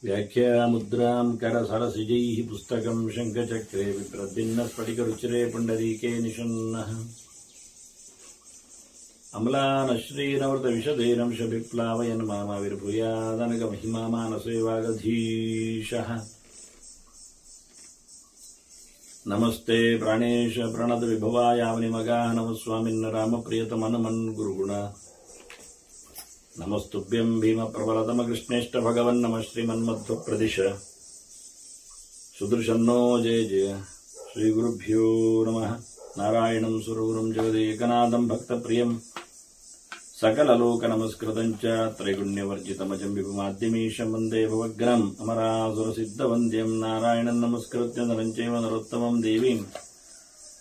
व्याख्यामुद्रां करसरसिजैः पुस्तकं शङ्खचक्रे विप्रद्भिन्नस्फटिकरुचिरे पुण्डरीके निषण्णः अम्लानश्रीनवृतविशदेनंशभिप्लावयन् मामाविर्भूयादनगमहिमा मानसे वागधीशः नमस्ते प्राणेश प्रणतविभवायावनिमगाः नमः स्वामिन् रामप्रियतमनमन् गुरुगुण नमस्तुभ्यं भीमप्रबलतमकृष्णेष्ट भगवन् नमः श्रीमन्मध्वप्रदिश सुदर्शन्नो जय जय श्रीगुरुभ्यो नमः नारायणं सुरगुरुं जगदेकनाथं भक्तप्रियं सकललोकनमस्कृतं च त्रैगुण्यवर्जितमजं विभुमाद्यमीशं वन्दे भवग्रहम् अमरासुरसिद्धवन्द्यं नारायणं नमस्कृत्य नरं चैव नरोत्तमं देवीं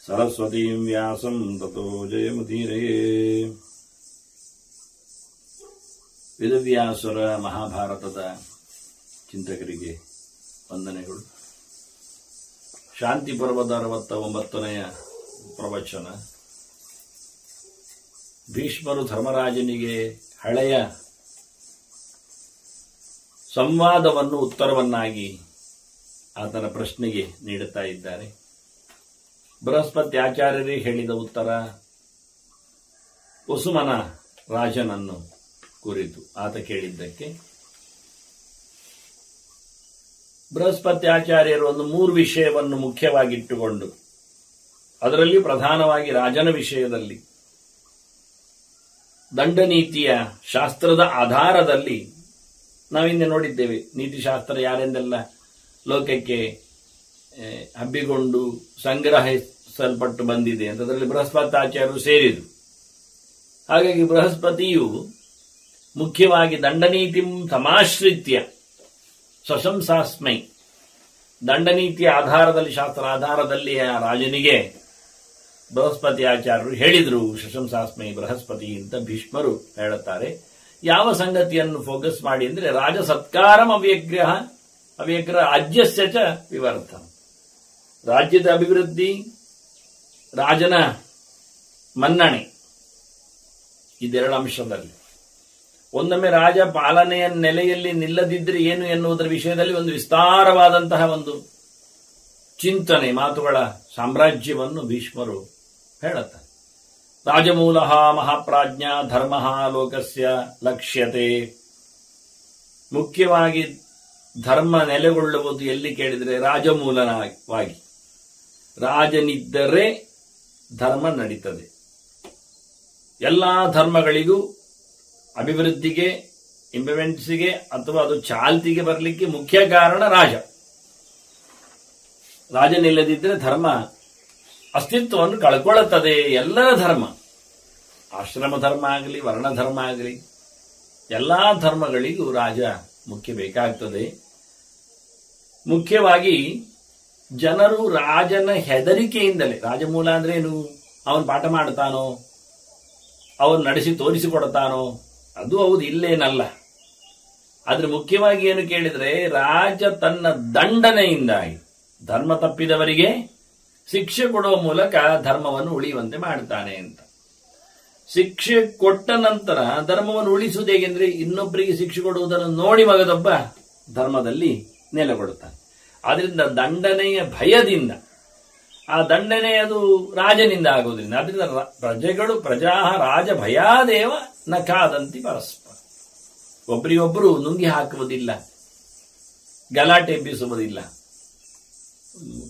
सरस्वतीं व्यासं ततो जयमुदीरये ವೇದವ್ಯಾಸರ ಮಹಾಭಾರತದ ಚಿಂತಕರಿಗೆ ವಂದನೆಗಳು. ಶಾಂತಿ ಪರ್ವದ 69ನೆಯ ಪ್ರವಚನ. ಭೀಷ್ಮರು ಧರ್ಮರಾಜನಿಗೆ ಹಳೆಯ ಸಂವಾದವನ್ನು ಉತ್ತರವನ್ನಾಗಿ ಆತನ ಪ್ರಶ್ನೆಗೆ ನೀಡುತ್ತಾ ಇದ್ದಾರೆ. ಬೃಹಸ್ಪತಿ ಆಚಾರ್ಯರೇ ಹೇಳಿದ ಉತ್ತರ ವಸುಮನ ರಾಜನನ್ನು ಕುರಿತು ಆತ ಕೇಳಿದ್ದಕ್ಕೆ ಬೃಹಸ್ಪತಿ ಆಚಾರ್ಯರು ಒಂದು 3 ವಿಷಯವನ್ನು ಮುಖ್ಯವಾಗಿಟ್ಟುಕೊಂಡು, ಅದರಲ್ಲಿ ಪ್ರಧಾನವಾಗಿ ರಾಜನ ವಿಷಯದಲ್ಲಿ ದಂಡನೀತಿಯ ಶಾಸ್ತ್ರದ ಆಧಾರದಲ್ಲಿ ನಾವಿಂದೆ ನೋಡಿದ್ದೇವೆ. ನೀತಿಶಾಸ್ತ್ರ ಯಾರೆಂದೆಲ್ಲ ಲೋಕಕ್ಕೆ ಹಬ್ಬಿಕೊಂಡು ಸಂಗ್ರಹಿಸಲ್ಪಟ್ಟು ಬಂದಿದೆ ಅಂತ ಅದರಲ್ಲಿ ಬೃಹಸ್ಪತಿ ಆಚಾರ್ಯರು ಸೇರಿದರು. ಹಾಗಾಗಿ ಬೃಹಸ್ಪತಿಯು ಮುಖ್ಯವಾಗಿ ದಂಡನೀತಿ ಸಮಾಶ್ರಿತ್ಯ ಸ್ವಶಂಸಾಸ್ಮೈ, ದಂಡನೀತಿಯ ಆಧಾರದಲ್ಲಿ, ಶಾಸ್ತ್ರ ಆಧಾರದಲ್ಲಿ ಆ ರಾಜನಿಗೆ ಬೃಹಸ್ಪತಿ ಆಚಾರ್ಯರು ಹೇಳಿದರು ಶಶಂಸಾಸ್ಮೈ ಬೃಹಸ್ಪತಿ ಅಂತ ಭೀಷ್ಮರು ಹೇಳುತ್ತಾರೆ. ಯಾವ ಸಂಗತಿಯನ್ನು ಫೋಕಸ್ ಮಾಡಿ ಅಂದರೆ ರಾಜ ಸತ್ಕಾರಂ ಅವ್ಯಗ್ರಹ ರಾಜ್ಯಸ್ಯ ಚ ವಿವರ್ಧನ, ರಾಜ್ಯದ ಅಭಿವೃದ್ಧಿ, ರಾಜನ ಮನ್ನಣೆ, ಇದೆರಡು ಅಂಶದಲ್ಲಿ. ಒಂದೊಮ್ಮೆ ರಾಜ ಪಾಲನೆಯ ನೆಲೆಯಲ್ಲಿ ನಿಲ್ಲದಿದ್ದರೆ ಏನು ಎನ್ನುವುದರ ವಿಷಯದಲ್ಲಿ ಒಂದು ವಿಸ್ತಾರವಾದಂತಹ ಒಂದು ಚಿಂತನೆ, ಮಾತುಗಳ ಸಾಮ್ರಾಜ್ಯವನ್ನು ಭೀಷ್ಮರು ಹೇಳುತ್ತಾರೆ. ರಾಜಮೂಲಃ ಮಹಾಪ್ರಾಜ್ಞ ಧರ್ಮಃ ಲೋಕಸ್ಯ ಲಕ್ಷ್ಯತೆ. ಮುಖ್ಯವಾಗಿ ಧರ್ಮ ನೆಲೆಗೊಳ್ಳುವುದು ಎಲ್ಲಿ ಕೇಳಿದರೆ ರಾಜಮೂಲವಾಗಿ. ರಾಜನಿದ್ದರೆ ಧರ್ಮ ನಡೀತದೆ. ಎಲ್ಲಾ ಧರ್ಮಗಳಿಗೂ ಅಭಿವೃದ್ಧಿಗೆ, ಇಂಪ್ಲಿಮೆಂಟ್ಸ್ಗೆ ಅಥವಾ ಅದು ಚಾಲ್ತಿಗೆ ಬರಲಿಕ್ಕೆ ಮುಖ್ಯ ಕಾರಣ ರಾಜ. ರಾಜನಿಲ್ಲದಿದ್ದರೆ ಧರ್ಮ ಅಸ್ತಿತ್ವವನ್ನು ಕಳ್ಕೊಳ್ಳುತ್ತದೆ. ಎಲ್ಲರ ಧರ್ಮ, ಆಶ್ರಮ ಧರ್ಮ ಆಗಲಿ, ವರ್ಣಧರ್ಮ ಆಗಲಿ, ಎಲ್ಲಾ ಧರ್ಮಗಳಿಗೂ ರಾಜ ಮುಖ್ಯ ಬೇಕಾಗ್ತದೆ. ಮುಖ್ಯವಾಗಿ ಜನರು ರಾಜನ ಹೆದರಿಕೆಯಿಂದಲೇ, ರಾಜಮೂಲ ಅಂದ್ರೆ ಏನು, ಅವನು ಪಾಠ ಮಾಡ್ತಾನೋ, ಅವನು ನಡೆಸಿ ತೋರಿಸಿಕೊಡ್ತಾನೋ, ಅದು ಹೌದು, ಇಲ್ಲೇನಲ್ಲ. ಆದ್ರೆ ಮುಖ್ಯವಾಗಿ ಏನು ಕೇಳಿದ್ರೆ ರಾಜ ತನ್ನ ದಂಡನೆಯಿಂದಾಗಿ ಧರ್ಮ ತಪ್ಪಿದವರಿಗೆ ಶಿಕ್ಷೆ ಕೊಡುವ ಮೂಲಕ ಧರ್ಮವನ್ನು ಉಳಿಯುವಂತೆ ಮಾಡ್ತಾನೆ ಅಂತ. ಶಿಕ್ಷೆ ಕೊಟ್ಟ ನಂತರ ಧರ್ಮವನ್ನು ಉಳಿಸುವುದು ಹೇಗೆಂದ್ರೆ ಇನ್ನೊಬ್ಬರಿಗೆ ಶಿಕ್ಷೆ ಕೊಡುವುದನ್ನು ನೋಡಿ ಮಗದೊಬ್ಬ ಧರ್ಮದಲ್ಲಿ ನೆಲೆಗೊಳ್ಳುತ್ತಾನೆ. ಆದ್ರಿಂದ ದಂಡನೆಯ ಭಯದಿಂದ, ಆ ದಂಡನೆ ಅದು ರಾಜನಿಂದ ಆಗುವುದರಿಂದ, ಆದ್ರಿಂದ ಪ್ರಜೆಗಳು ಪ್ರಜಾ ರಾಜ ಭಯಾದೇವ ನ ಕಾದಂತಿ ಪರಸ್ಪರ. ಒಬ್ಬರಿಗೊಬ್ಬರು ನುಂಗಿ ಹಾಕುವುದಿಲ್ಲ, ಗಲಾಟೆ ಎಬ್ಬಿಸುವುದಿಲ್ಲ.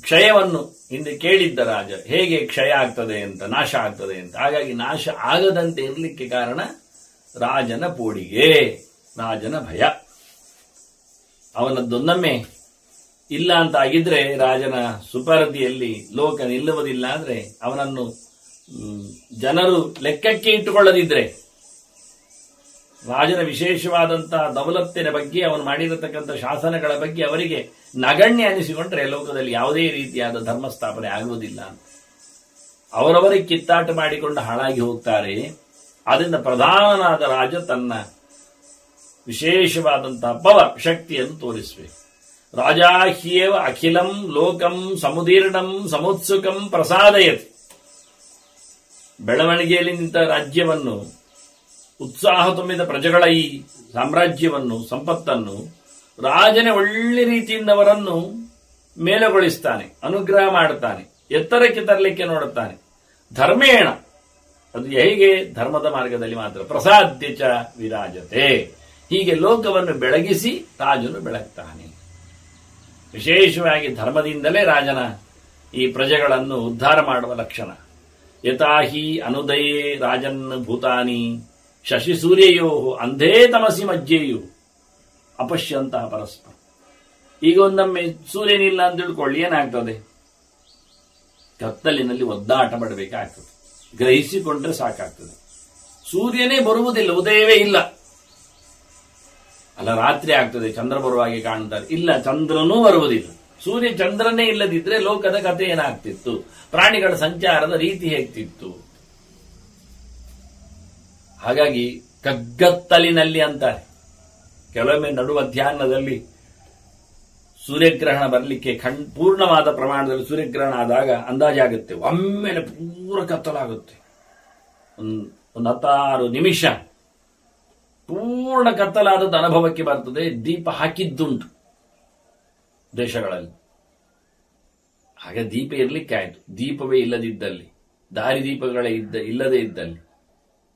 ಕ್ಷಯವನ್ನು ಹಿಂದೆ ಕೇಳಿದ್ದ ರಾಜ ಹೇಗೆ ಕ್ಷಯ ಆಗ್ತದೆ ಅಂತ, ನಾಶ ಆಗ್ತದೆ ಅಂತ. ಹಾಗಾಗಿ ನಾಶ ಆಗದಂತೆ ಇರಲಿಕ್ಕೆ ಕಾರಣ ರಾಜನ ಪೋಡಿಗೆ, ರಾಜನ ಭಯ. ಅವನದ್ದೊಂದೊಮ್ಮೆ ಇಲ್ಲ ಅಂತ ಆಗಿದ್ರೆ, ರಾಜನ ಸುಪರದಿಯಲ್ಲಿ ಲೋಕ ನಿಲ್ಲುವುದಿಲ್ಲ ಅಂದ್ರೆ, ಅವನನ್ನು ಜನರು ಲೆಕ್ಕಕ್ಕೆ ಇಟ್ಟುಕೊಳ್ಳದಿದ್ರೆ, ರಾಜನ ವಿಶೇಷವಾದಂತಹ ದೌಲತ್ತಿನ ಬಗ್ಗೆ, ಅವನು ಮಾಡಿರತಕ್ಕಂಥ ಶಾಸನಗಳ ಬಗ್ಗೆ ಅವರಿಗೆ ನಗಣ್ಯ ಅನಿಸಿಕೊಂಡ್ರೆ ಲೋಕದಲ್ಲಿ ಯಾವುದೇ ರೀತಿಯಾದ ಧರ್ಮ ಸ್ಥಾಪನೆ ಆಗುವುದಿಲ್ಲ. ಅವರವರಿಗೆ ಕಿತ್ತಾಟ ಮಾಡಿಕೊಂಡು ಹಾಳಾಗಿ ಹೋಗ್ತಾರೆ. ಆದ್ದರಿಂದ ಪ್ರಧಾನನಾದ ರಾಜ ತನ್ನ ವಿಶೇಷವಾದಂತಹ ಪವರ್, ಶಕ್ತಿಯನ್ನು ತೋರಿಸಬೇಕು. ರಾಜಾ ಹ್ಯೇವ ಅಖಿಲಂ ಲೋಕಂ ಸಮುದೀರ್ಣಂ ಸಮುತ್ಸುಕಂ ಪ್ರಸಾದಯತ್. ಬೆಳವಣಿಗೆಯಲ್ಲಿ ನಿಂತ ರಾಜ್ಯವನ್ನು, ಉತ್ಸಾಹ ತುಂಬಿದ ಪ್ರಜೆಗಳ ಈ ಸಾಮ್ರಾಜ್ಯವನ್ನು, ಸಂಪತ್ತನ್ನು ರಾಜನೇ ಒಳ್ಳೆ ರೀತಿಯಿಂದ ಅವರನ್ನು ಮೇಲುಗೊಳಿಸ್ತಾನೆ, ಅನುಗ್ರಹ ಮಾಡುತ್ತಾನೆ, ಎತ್ತರಕ್ಕೆ ತರಲಿಕ್ಕೆ ನೋಡುತ್ತಾನೆ. ಧರ್ಮೇಣ, ಅದು ಹೇಗೆ? ಧರ್ಮದ ಮಾರ್ಗದಲ್ಲಿ ಮಾತ್ರ. ಪ್ರಸಾದ್ಯ ಚ ವಿರಾಜತೆ, ಹೀಗೆ ಲೋಕವನ್ನು ಬೆಳಗಿಸಿ ರಾಜನು ಬೆಳಗ್ತಾನೆ. ವಿಶೇಷವಾಗಿ ಧರ್ಮದಿಂದಲೇ ರಾಜನ ಈ ಪ್ರಜೆಗಳನ್ನು ಉದ್ಧಾರ ಮಾಡುವ ಲಕ್ಷಣ. ಯಥಾಹಿ ಅನುದಯೇ ರಾಜನ್ ಭೂತಾನಿ ಶಶಿ ಸೂರ್ಯಯೋ ಅಂಧೇ ತಮಸಿ ಮಜ್ಜೆಯು ಅಪಶ್ಯಂತಹ ಪರಸ್ಪರ. ಈಗ ಒಂದೊಮ್ಮೆ ಸೂರ್ಯನಿಲ್ಲ ಅಂತ ತಿಳ್ಕೊಳ್ಳಿ, ಏನಾಗ್ತದೆ? ಕತ್ತಲಿನಲ್ಲಿ ಒದ್ದಾಟ ಪಡಬೇಕಾಗ್ತದೆ. ಗ್ರಹಿಸಿಕೊಂಡ್ರೆ ಸಾಕಾಗ್ತದೆ. ಸೂರ್ಯನೇ ಬರುವುದಿಲ್ಲ, ಉದಯವೇ ಇಲ್ಲ. ಅಲ್ಲ, ರಾತ್ರಿ ಆಗ್ತದೆ, ಚಂದ್ರ ಬರುವಾಗೆ ಕಾಣ್ತಾರೆ. ಇಲ್ಲ, ಚಂದ್ರನೂ ಬರುವುದಿಲ್ಲ. ಸೂರ್ಯ ಚಂದ್ರನೇ ಇಲ್ಲದಿದ್ರೆ ಲೋಕದ ಕಥೆ ಏನಾಗ್ತಿತ್ತು? ಪ್ರಾಣಿಗಳ ಸಂಚಾರದ ರೀತಿ ಹೇಗ್ತಿತ್ತು? ಹಾಗಾಗಿ ಕಗ್ಗತ್ತಲಿನಲ್ಲಿ ಅಂತಾರೆ. ಕೆಲವೊಮ್ಮೆ ನಡು ಮಧ್ಯಾಹ್ನದಲ್ಲಿ ಸೂರ್ಯಗ್ರಹಣ ಬರಲಿಕ್ಕೆ ಪೂರ್ಣವಾದ ಪ್ರಮಾಣದಲ್ಲಿ ಸೂರ್ಯಗ್ರಹಣ ಆದಾಗ ಅಂದಾಜಾಗುತ್ತೆ, ಒಮ್ಮೆಲೆ ಪೂರ ಕತ್ತಲಾಗುತ್ತೆ. ಒಂದು 16 ನಿಮಿಷ ಪೂರ್ಣ ಕತ್ತಲಾದದ್ದು ಅನುಭವಕ್ಕೆ ಬರ್ತದೆ. ದೀಪ ಹಾಕಿದ್ದುಂಟು ದೇಶಗಳಲ್ಲಿ. ಹಾಗೆ ದೀಪ ಇರಲಿಕ್ಕೆ ಆಯ್ತು. ದೀಪವೇ ಇಲ್ಲದಿದ್ದಲ್ಲಿ, ದಾರಿದೀಪಗಳೇ ಇಲ್ಲದೇ ಇದ್ದಲ್ಲಿ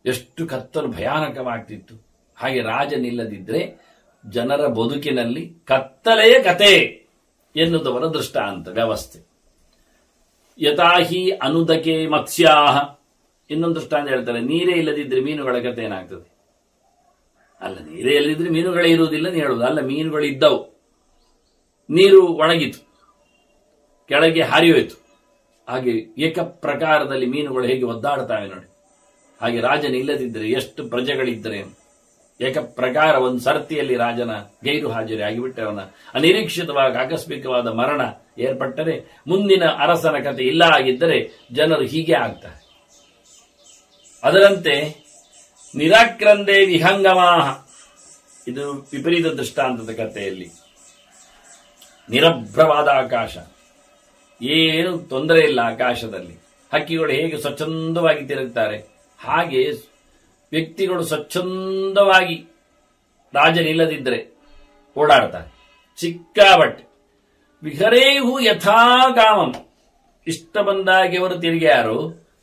ಎಷ್ಟು ಕತ್ತಲು ಭಯಾನಕವಾಗ್ತಿತ್ತು. ಹಾಗೆ ರಾಜನಿಲ್ಲದಿದ್ರೆ ಜನರ ಬದುಕಿನಲ್ಲಿ ಕತ್ತಲೆಯ ಕತೆ ಎನ್ನುವುದವರ ದೃಷ್ಟಾಂತ ವ್ಯವಸ್ಥೆ. ಯಥಾಹಿ ಅನುದಕೆ ಮತ್ಸ್ಯಾಹ, ಇನ್ನೊಂದು ದೃಷ್ಟಾಂತ ಹೇಳ್ತಾರೆ. ನೀರೇ ಇಲ್ಲದಿದ್ರೆ ಮೀನುಗಳ ಕತೆ ಏನಾಗ್ತದೆ? ಅಲ್ಲ, ನೀರೇ ಇಲ್ಲದಿದ್ರೆ ಮೀನುಗಳೇ ಇರುವುದಿಲ್ಲ ಅಂತ ಹೇಳುವುದು ಅಲ್ಲ. ಮೀನುಗಳು ಇದ್ದವು, ನೀರು ಒಣಗಿತು, ಕೆಳಗೆ ಹಾರಿಯೋಯ್ತು. ಹಾಗೆ ಏಕ ಪ್ರಕಾರದಲ್ಲಿ ಮೀನುಗಳು ಹೇಗೆ ಒದ್ದಾಡ್ತಾವೆ ನೋಡಿ. ಹಾಗೆ ರಾಜನ ಇಲ್ಲದಿದ್ದರೆ ಎಷ್ಟು ಪ್ರಜೆಗಳಿದ್ದರೆ ಏಕ ಪ್ರಕಾರ ಒಂದು ಸರ್ತಿಯಲ್ಲಿ ರಾಜನ ಗೈರು ಹಾಜರಿ ಆಗಿಬಿಟ್ಟರೆ, ಅವನ ಅನಿರೀಕ್ಷಿತವಾಗಿ ಆಕಸ್ಮಿಕವಾದ ಮರಣ ಏರ್ಪಟ್ಟರೆ, ಮುಂದಿನ ಅರಸನ ಕತೆ ಇಲ್ಲ ಆಗಿದ್ದರೆ ಜನರು ಹೀಗೆ ಆಗ್ತಾರೆ. ಅದರಂತೆ ನಿರಾಕ್ರಂದೇ ವಿಹಂಗಮಾಹ, ಇದು ವಿಪರೀತ ದೃಷ್ಟಾಂತದ ಕಥೆಯಲ್ಲಿ. ನಿರಭ್ರವಾದ ಆಕಾಶ, ಏನು ತೊಂದರೆ ಇಲ್ಲ ಆಕಾಶದಲ್ಲಿ. ಹಕ್ಕಿಗಳು ಹೇಗೆ ಸ್ವಚ್ಛಂದವಾಗಿ ತಿರುಗುತ್ತಾರೆ, ಹಾಗೆ ವ್ಯಕ್ತಿಗಳು ಸ್ವಚ್ಛಂದವಾಗಿ ರಾಜನಿಲ್ಲದಿದ್ದರೆ ಓಡಾಡ್ತಾರೆ ಸಿಕ್ಕಾಬಟ್ಟೆ. ವಿಹರೇಹು ಯಥಾಗಾಮಂ, ಇಷ್ಟ ಬಂದಾಗಿ ಅವರು ತಿರುಗ್ಯಾರು.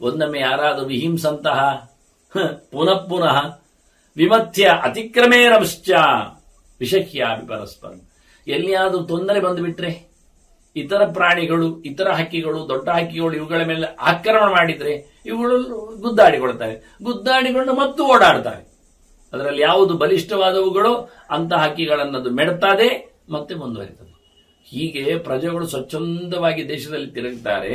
ಒಂದೊಮ್ಮೆ ಯಾರಾದರೂ ವಿಹಿಂಸಂತಹ ಪುನಃ ಪುನಃ ವಿಮಥ್ಯ ಅತಿಕ್ರಮೇರಶ್ಚ ವಿಷಹ್ಯಾಪಿ ಪರಸ್ಪರ, ಎಲ್ಲಿಯಾದರೂ ತೊಂದರೆ ಬಂದುಬಿಟ್ರೆ ಇತರ ಪ್ರಾಣಿಗಳು, ಇತರ ಹಕ್ಕಿಗಳು, ದೊಡ್ಡ ಹಕ್ಕಿಗಳು ಇವುಗಳ ಮೇಲೆ ಆಕ್ರಮಣ ಮಾಡಿದ್ರೆ ಇವುಗಳು ಗುದ್ದಾಡಿಕೊಳ್ತವೆ. ಗುದ್ದಾಡಿಕೊಂಡು ಮತ್ತು ಓಡಾಡ್ತವೆ. ಅದರಲ್ಲಿ ಯಾವುದು ಬಲಿಷ್ಠವಾದವುಗಳು ಅಂತ ಹಕ್ಕಿಗಳನ್ನದು ಮೆಡ್ತದೆ ಮತ್ತೆ ಮುಂದುವರಿತದೆ. ಹೀಗೆ ಪ್ರಜೆಗಳು ಸ್ವಚ್ಛಂದವಾಗಿ ದೇಶದಲ್ಲಿ ತಿರುಗುತ್ತಾರೆ.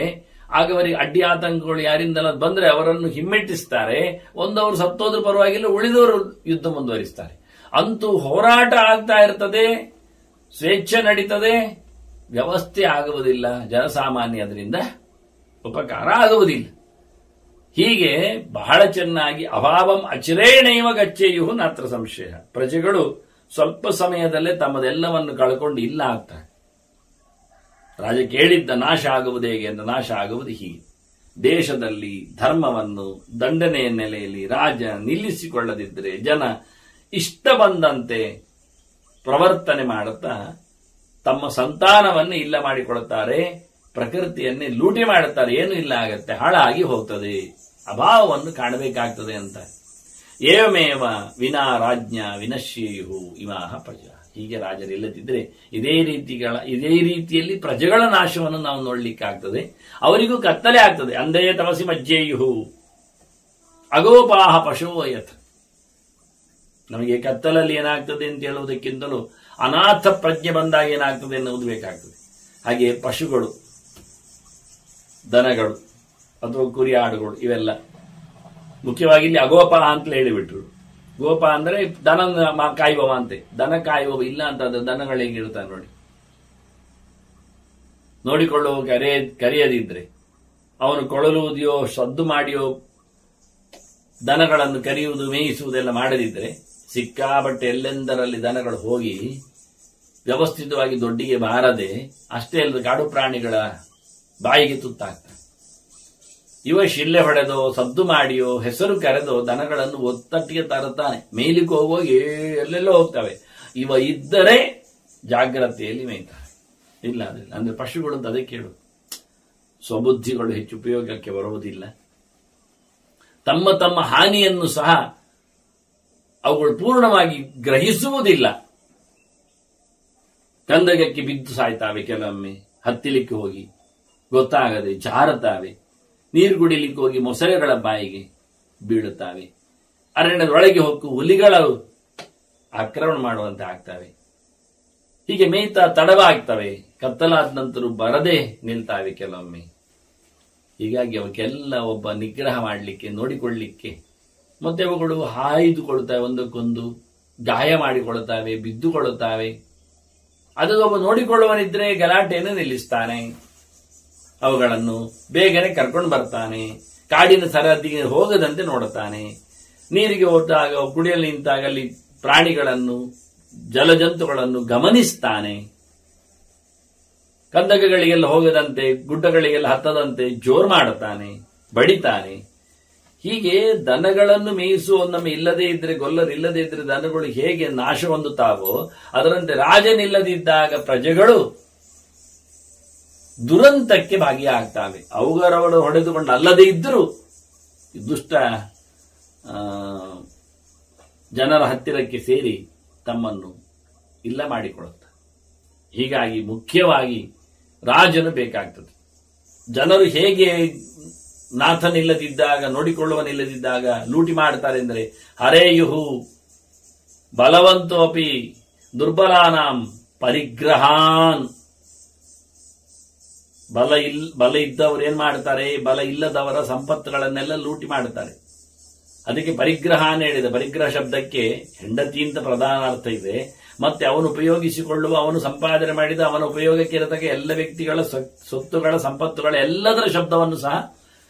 ಆಗ ಅವರಿಗೆ ಅಡ್ಡಿ ಆತಂಕಗಳು ಯಾರಿಂದಲ ಬಂದ್ರೆ ಅವರನ್ನು ಹಿಮ್ಮೆಟ್ಟಿಸ್ತಾರೆ. ಒಂದವರು ಸತ್ತೋದ್ರ ಪರವಾಗಿಲ್ಲ, ಉಳಿದವರು ಯುದ್ಧ ಮುಂದುವರಿಸ್ತಾರೆ. ಅಂತೂ ಹೋರಾಟ ಆಗ್ತಾ ಇರ್ತದೆ, ಸ್ವೇಚ್ಛೆ ನಡೀತದೆ, ವ್ಯವಸ್ಥೆ ಆಗುವುದಿಲ್ಲ. ಜನಸಾಮಾನ್ಯ ಅದರಿಂದ ಉಪಕಾರ ಆಗುವುದಿಲ್ಲ. ಹೀಗೆ ಬಹಳ ಚೆನ್ನಾಗಿ ಅಭಾವಂ ಅಚಿರೇಣೈವ ಗಚ್ಚೆಯು ನಾತ್ರ ಸಂಶಯ. ಪ್ರಜೆಗಳು ಸ್ವಲ್ಪ ಸಮಯದಲ್ಲೇ ತಮ್ಮದೆಲ್ಲವನ್ನು ಕಳ್ಕೊಂಡು ಇಲ್ಲ ಆಗ್ತಾರೆ. ರಾಜ ಕೇಳಿದ್ದ ನಾಶ ಆಗುವುದು ಹೇಗೆ ಅಂತ, ನಾಶ ಆಗುವುದು ಹೀಗೆ. ದೇಶದಲ್ಲಿ ಧರ್ಮವನ್ನು ದಂಡನೆಯ ನೆಲೆಯಲ್ಲಿ ರಾಜ ನಿಲ್ಲಿಸಿಕೊಳ್ಳದಿದ್ದರೆ ಜನ ಇಷ್ಟ ಬಂದಂತೆ ಪ್ರವರ್ತನೆ ಮಾಡುತ್ತಾ ತಮ್ಮ ಸಂತಾನವನ್ನು ಇಲ್ಲ ಮಾಡಿಕೊಳ್ಳುತ್ತಾರೆ, ಪ್ರಕೃತಿಯನ್ನೇ ಲೂಟಿ ಮಾಡುತ್ತಾರೆ. ಏನು ಇಲ್ಲ ಆಗತ್ತೆ, ಹಾಳಾಗಿ ಹೋಗ್ತದೆ, ಅಭಾವವನ್ನು ಕಾಣಬೇಕಾಗ್ತದೆ ಅಂತ. ಏವಮೇವ ವಿನಾ ರಾಜ್ಞ ವಿನಶ್ಯೇಯು ಇಮಾಹ ಪ್ರಜಾ. ಹೀಗೆ ರಾಜರಿಲ್ಲದಿದ್ದರೆ ಇದೇ ರೀತಿಯಲ್ಲಿ ಪ್ರಜೆಗಳ ನಾಶವನ್ನು ನಾವು ನೋಡ್ಲಿಕ್ಕಾಗ್ತದೆ. ಅವರಿಗೂ ಕತ್ತಲೆ ಆಗ್ತದೆ. ಅಂದೇ ತಮಸಿ ಮಜ್ಜೇಯು ಅಗೋಪಾಹ ಪಶುವಯತ್. ನಮಗೆ ಕತ್ತಲಲ್ಲಿ ಏನಾಗ್ತದೆ ಅಂತ ಹೇಳುವುದಕ್ಕಿಂತಲೂ ಅನಾಥ ಪ್ರಜ್ಞೆ ಬಂದಾಗ ಏನಾಗ್ತದೆ ಎನ್ನುವುದು ಬೇಕಾಗ್ತದೆ. ಹಾಗೆ ಪಶುಗಳು, ದನಗಳು ಅಥವಾ ಕುರಿ ಆಡುಗಳು ಇವೆಲ್ಲ ಮುಖ್ಯವಾಗಿ ಇಲ್ಲಿ ಅಗೋಪಾಹ ಅಂತಲೇ ಹೇಳಿಬಿಟ್ರು. ಗೋಪ ಅಂದ್ರೆ ದನ ಕಾಯುವವ ಅಂತೆ. ದನ ಕಾಯುವವ ಇಲ್ಲ ಅಂತಂದ್ರೆ ದನಗಳು ಹೇಗಿರ್ತಾನೆ ನೋಡಿ. ನೋಡಿಕೊಳ್ಳುವ ಕರೆಯದಿದ್ರೆ, ಅವನು ಕೊಳಲುವುದೆಯೋ ಸದ್ದು ಮಾಡಿಯೋ ದನಗಳನ್ನು ಕರೆಯುವುದು ಮೇಯಿಸುವುದೆಲ್ಲ ಮಾಡದಿದ್ರೆ ಸಿಕ್ಕಾಬಟ್ಟೆ ಎಲ್ಲೆಂದರಲ್ಲಿ ದನಗಳು ಹೋಗಿ ವ್ಯವಸ್ಥಿತವಾಗಿ ದೊಡ್ಡಿಗೆ ಬಾರದೆ ಅಷ್ಟೇ ಅಲ್ಲದೆ ಕಾಡು ಪ್ರಾಣಿಗಳ ಬಾಯಿಗೆ ತುತ್ತಾಗ್ತವೆ. ಇವ ಶಿಲ್ಲೆ ಹೊಡೆದೋ ಸದ್ದು ಮಾಡಿಯೋ ಹೆಸರು ಕರೆದೋ ದನಗಳನ್ನು ಒತ್ತಟ್ಟಿಗೆ ತರುತ್ತಾನೆ. ಮೇಲಿಗೆ ಹೋಗುವಾಗ ಎಲ್ಲೆಲ್ಲೋ ಹೋಗ್ತವೆ. ಇವ ಇದ್ದರೆ ಜಾಗ್ರತೆಯಲ್ಲಿ ಮೇಯ್ತಾರೆ. ಇಲ್ಲ ಅಂದ್ರೆ ಪಶುಗಳು ಅಂತ ಅದಕ್ಕೆ ಹೇಳು, ಸ್ವಬುದ್ಧಿಗಳು ಹೆಚ್ಚು ಉಪಯೋಗಕ್ಕೆ ಬರುವುದಿಲ್ಲ. ತಮ್ಮ ತಮ್ಮ ಹಾನಿಯನ್ನು ಸಹ ಅವುಗಳು ಪೂರ್ಣವಾಗಿ ಗ್ರಹಿಸುವುದಿಲ್ಲ. ಕಂದಗಕ್ಕೆ ಬಿದ್ದು ಸಾಯ್ತಾವೆ, ಕೆಲವೊಮ್ಮೆ ಹತ್ತಿಲಿಕ್ಕೆ ಹೋಗಿ ಗೊತ್ತಾಗದೆ ಜಾರುತ್ತಾವೆ, ನೀರು ಕುಡಿಲಿಕ್ಕೆ ಹೋಗಿ ಮೊಸಳೆಗಳ ಬಾಯಿಗೆ ಬೀಳುತ್ತಾವೆ, ಅರಣ್ಯದೊಳಗೆ ಹೊಕ್ಕು ಹುಲಿಗಳ ಆಕ್ರಮಣ ಮಾಡುವಂತೆ ಆಗ್ತವೆ. ಹೀಗೆ ಮೇಯ್ತಾ ತಡವಾಗ್ತವೆ, ಕತ್ತಲಾದ ನಂತರ ಬರದೆ ನಿಲ್ತಾವೆ ಕೆಲವೊಮ್ಮೆ. ಹೀಗಾಗಿ ಅವಕ್ಕೆಲ್ಲ ಒಬ್ಬ ನಿಗ್ರಹ ಮಾಡಲಿಕ್ಕೆ, ನೋಡಿಕೊಳ್ಳಿಕ್ಕೆ, ಮತ್ತೆ ಅವುಗಳು ಹಾಯ್ದುಕೊಳ್ತವೆ, ಒಂದಕ್ಕೊಂದು ಗಾಯ ಮಾಡಿಕೊಳ್ಳುತ್ತವೆ, ಬಿದ್ದುಕೊಳ್ಳುತ್ತವೆ. ಅದು ಒಬ್ಬ ನೋಡಿಕೊಳ್ಳುವನಿದ್ರೆ ಗಲಾಟೆಯನ್ನು ನಿಲ್ಲಿಸ್ತಾನೆ, ಅವುಗಳನ್ನು ಬೇಗನೆ ಕರ್ಕೊಂಡು ಬರ್ತಾನೆ, ಕಾಡಿನ ಸರಹದ್ದಿಗೆ ಹೋಗದಂತೆ ನೋಡುತ್ತಾನೆ. ನೀರಿಗೆ ಹೋದಾಗ ಕುಡಿಯಲು ನಿಂತಾಗ ಅಲ್ಲಿ ಪ್ರಾಣಿಗಳನ್ನು, ಜಲಜಂತುಗಳನ್ನು ಗಮನಿಸ್ತಾನೆ. ಕಂದಕಗಳಿಗೆಲ್ಲ ಹೋಗದಂತೆ, ಗುಡ್ಡಗಳಿಗೆಲ್ಲ ಹತ್ತದಂತೆ ಜೋರು ಮಾಡುತ್ತಾನೆ, ಬಡಿತಾನೆ. ಹೀಗೆ ದನಗಳನ್ನು ಮೇಯಿಸುವ ನಮ್ಮ ಇಲ್ಲದೇ ಇದ್ರೆ, ಗೊಲ್ಲರಿಲ್ಲದೇ ಇದ್ರೆ ದನಗಳು ಹೇಗೆ ನಾಶ ಹೊಂದುತ್ತಾವೋ ಅದರಂತೆ ರಾಜನಿಲ್ಲದಿದ್ದಾಗ ಪ್ರಜೆಗಳು ದುರಂತಕ್ಕೆ ಭಾಗಿಯಾಗ್ತಾವೆ. ಅವುಗಳವರು ಹೊಡೆದುಕೊಂಡು ಅಲ್ಲದೇ ಇದ್ದರೂ ದುಷ್ಟ ಜನರ ಹತ್ತಿರಕ್ಕೆ ಸೇರಿ ತಮ್ಮನ್ನು ಇಲ್ಲ ಮಾಡಿಕೊಳ್ಳುತ್ತಾರೆ. ಹೀಗಾಗಿ ಮುಖ್ಯವಾಗಿ ರಾಜನು ಬೇಕಾಗ್ತದೆ. ಜನರು ಹೇಗೆ ನಾಥನಿಲ್ಲದಿದ್ದಾಗ, ನೋಡಿಕೊಳ್ಳುವನಿಲ್ಲದಿದ್ದಾಗ ಲೂಟಿ ಮಾಡ್ತಾರೆ ಅಂದರೆ, ಹರೇಯುಹು ಬಲವಂತೋಪಿ ದುರ್ಬಲಾನಾಂ ಪರಿಗ್ರಹಾನ್. ಬಲ ಇದ್ದವರು ಏನ್ ಮಾಡ್ತಾರೆ, ಬಲ ಇಲ್ಲದವರ ಸಂಪತ್ತುಗಳನ್ನೆಲ್ಲ ಲೂಟಿ ಮಾಡುತ್ತಾರೆ. ಅದಕ್ಕೆ ಪರಿಗ್ರಹ ಹೇಳಿದೆ. ಪರಿಗ್ರಹ ಶಬ್ದಕ್ಕೆ ಹೆಂಡತಿ ಅಂತ ಪ್ರಧಾನ ಅರ್ಥ ಇದೆ. ಮತ್ತೆ ಅವನು ಉಪಯೋಗಿಸಿಕೊಳ್ಳುವ, ಅವನು ಸಂಪಾದನೆ ಮಾಡಿದ, ಅವನ ಉಪಯೋಗಕ್ಕೆ ಇರತಕ್ಕ ಎಲ್ಲ ವ್ಯಕ್ತಿಗಳ ಸೊತ್ತುಗಳ, ಸಂಪತ್ತುಗಳ ಎಲ್ಲದರ ಶಬ್ದವನ್ನು ಸಹ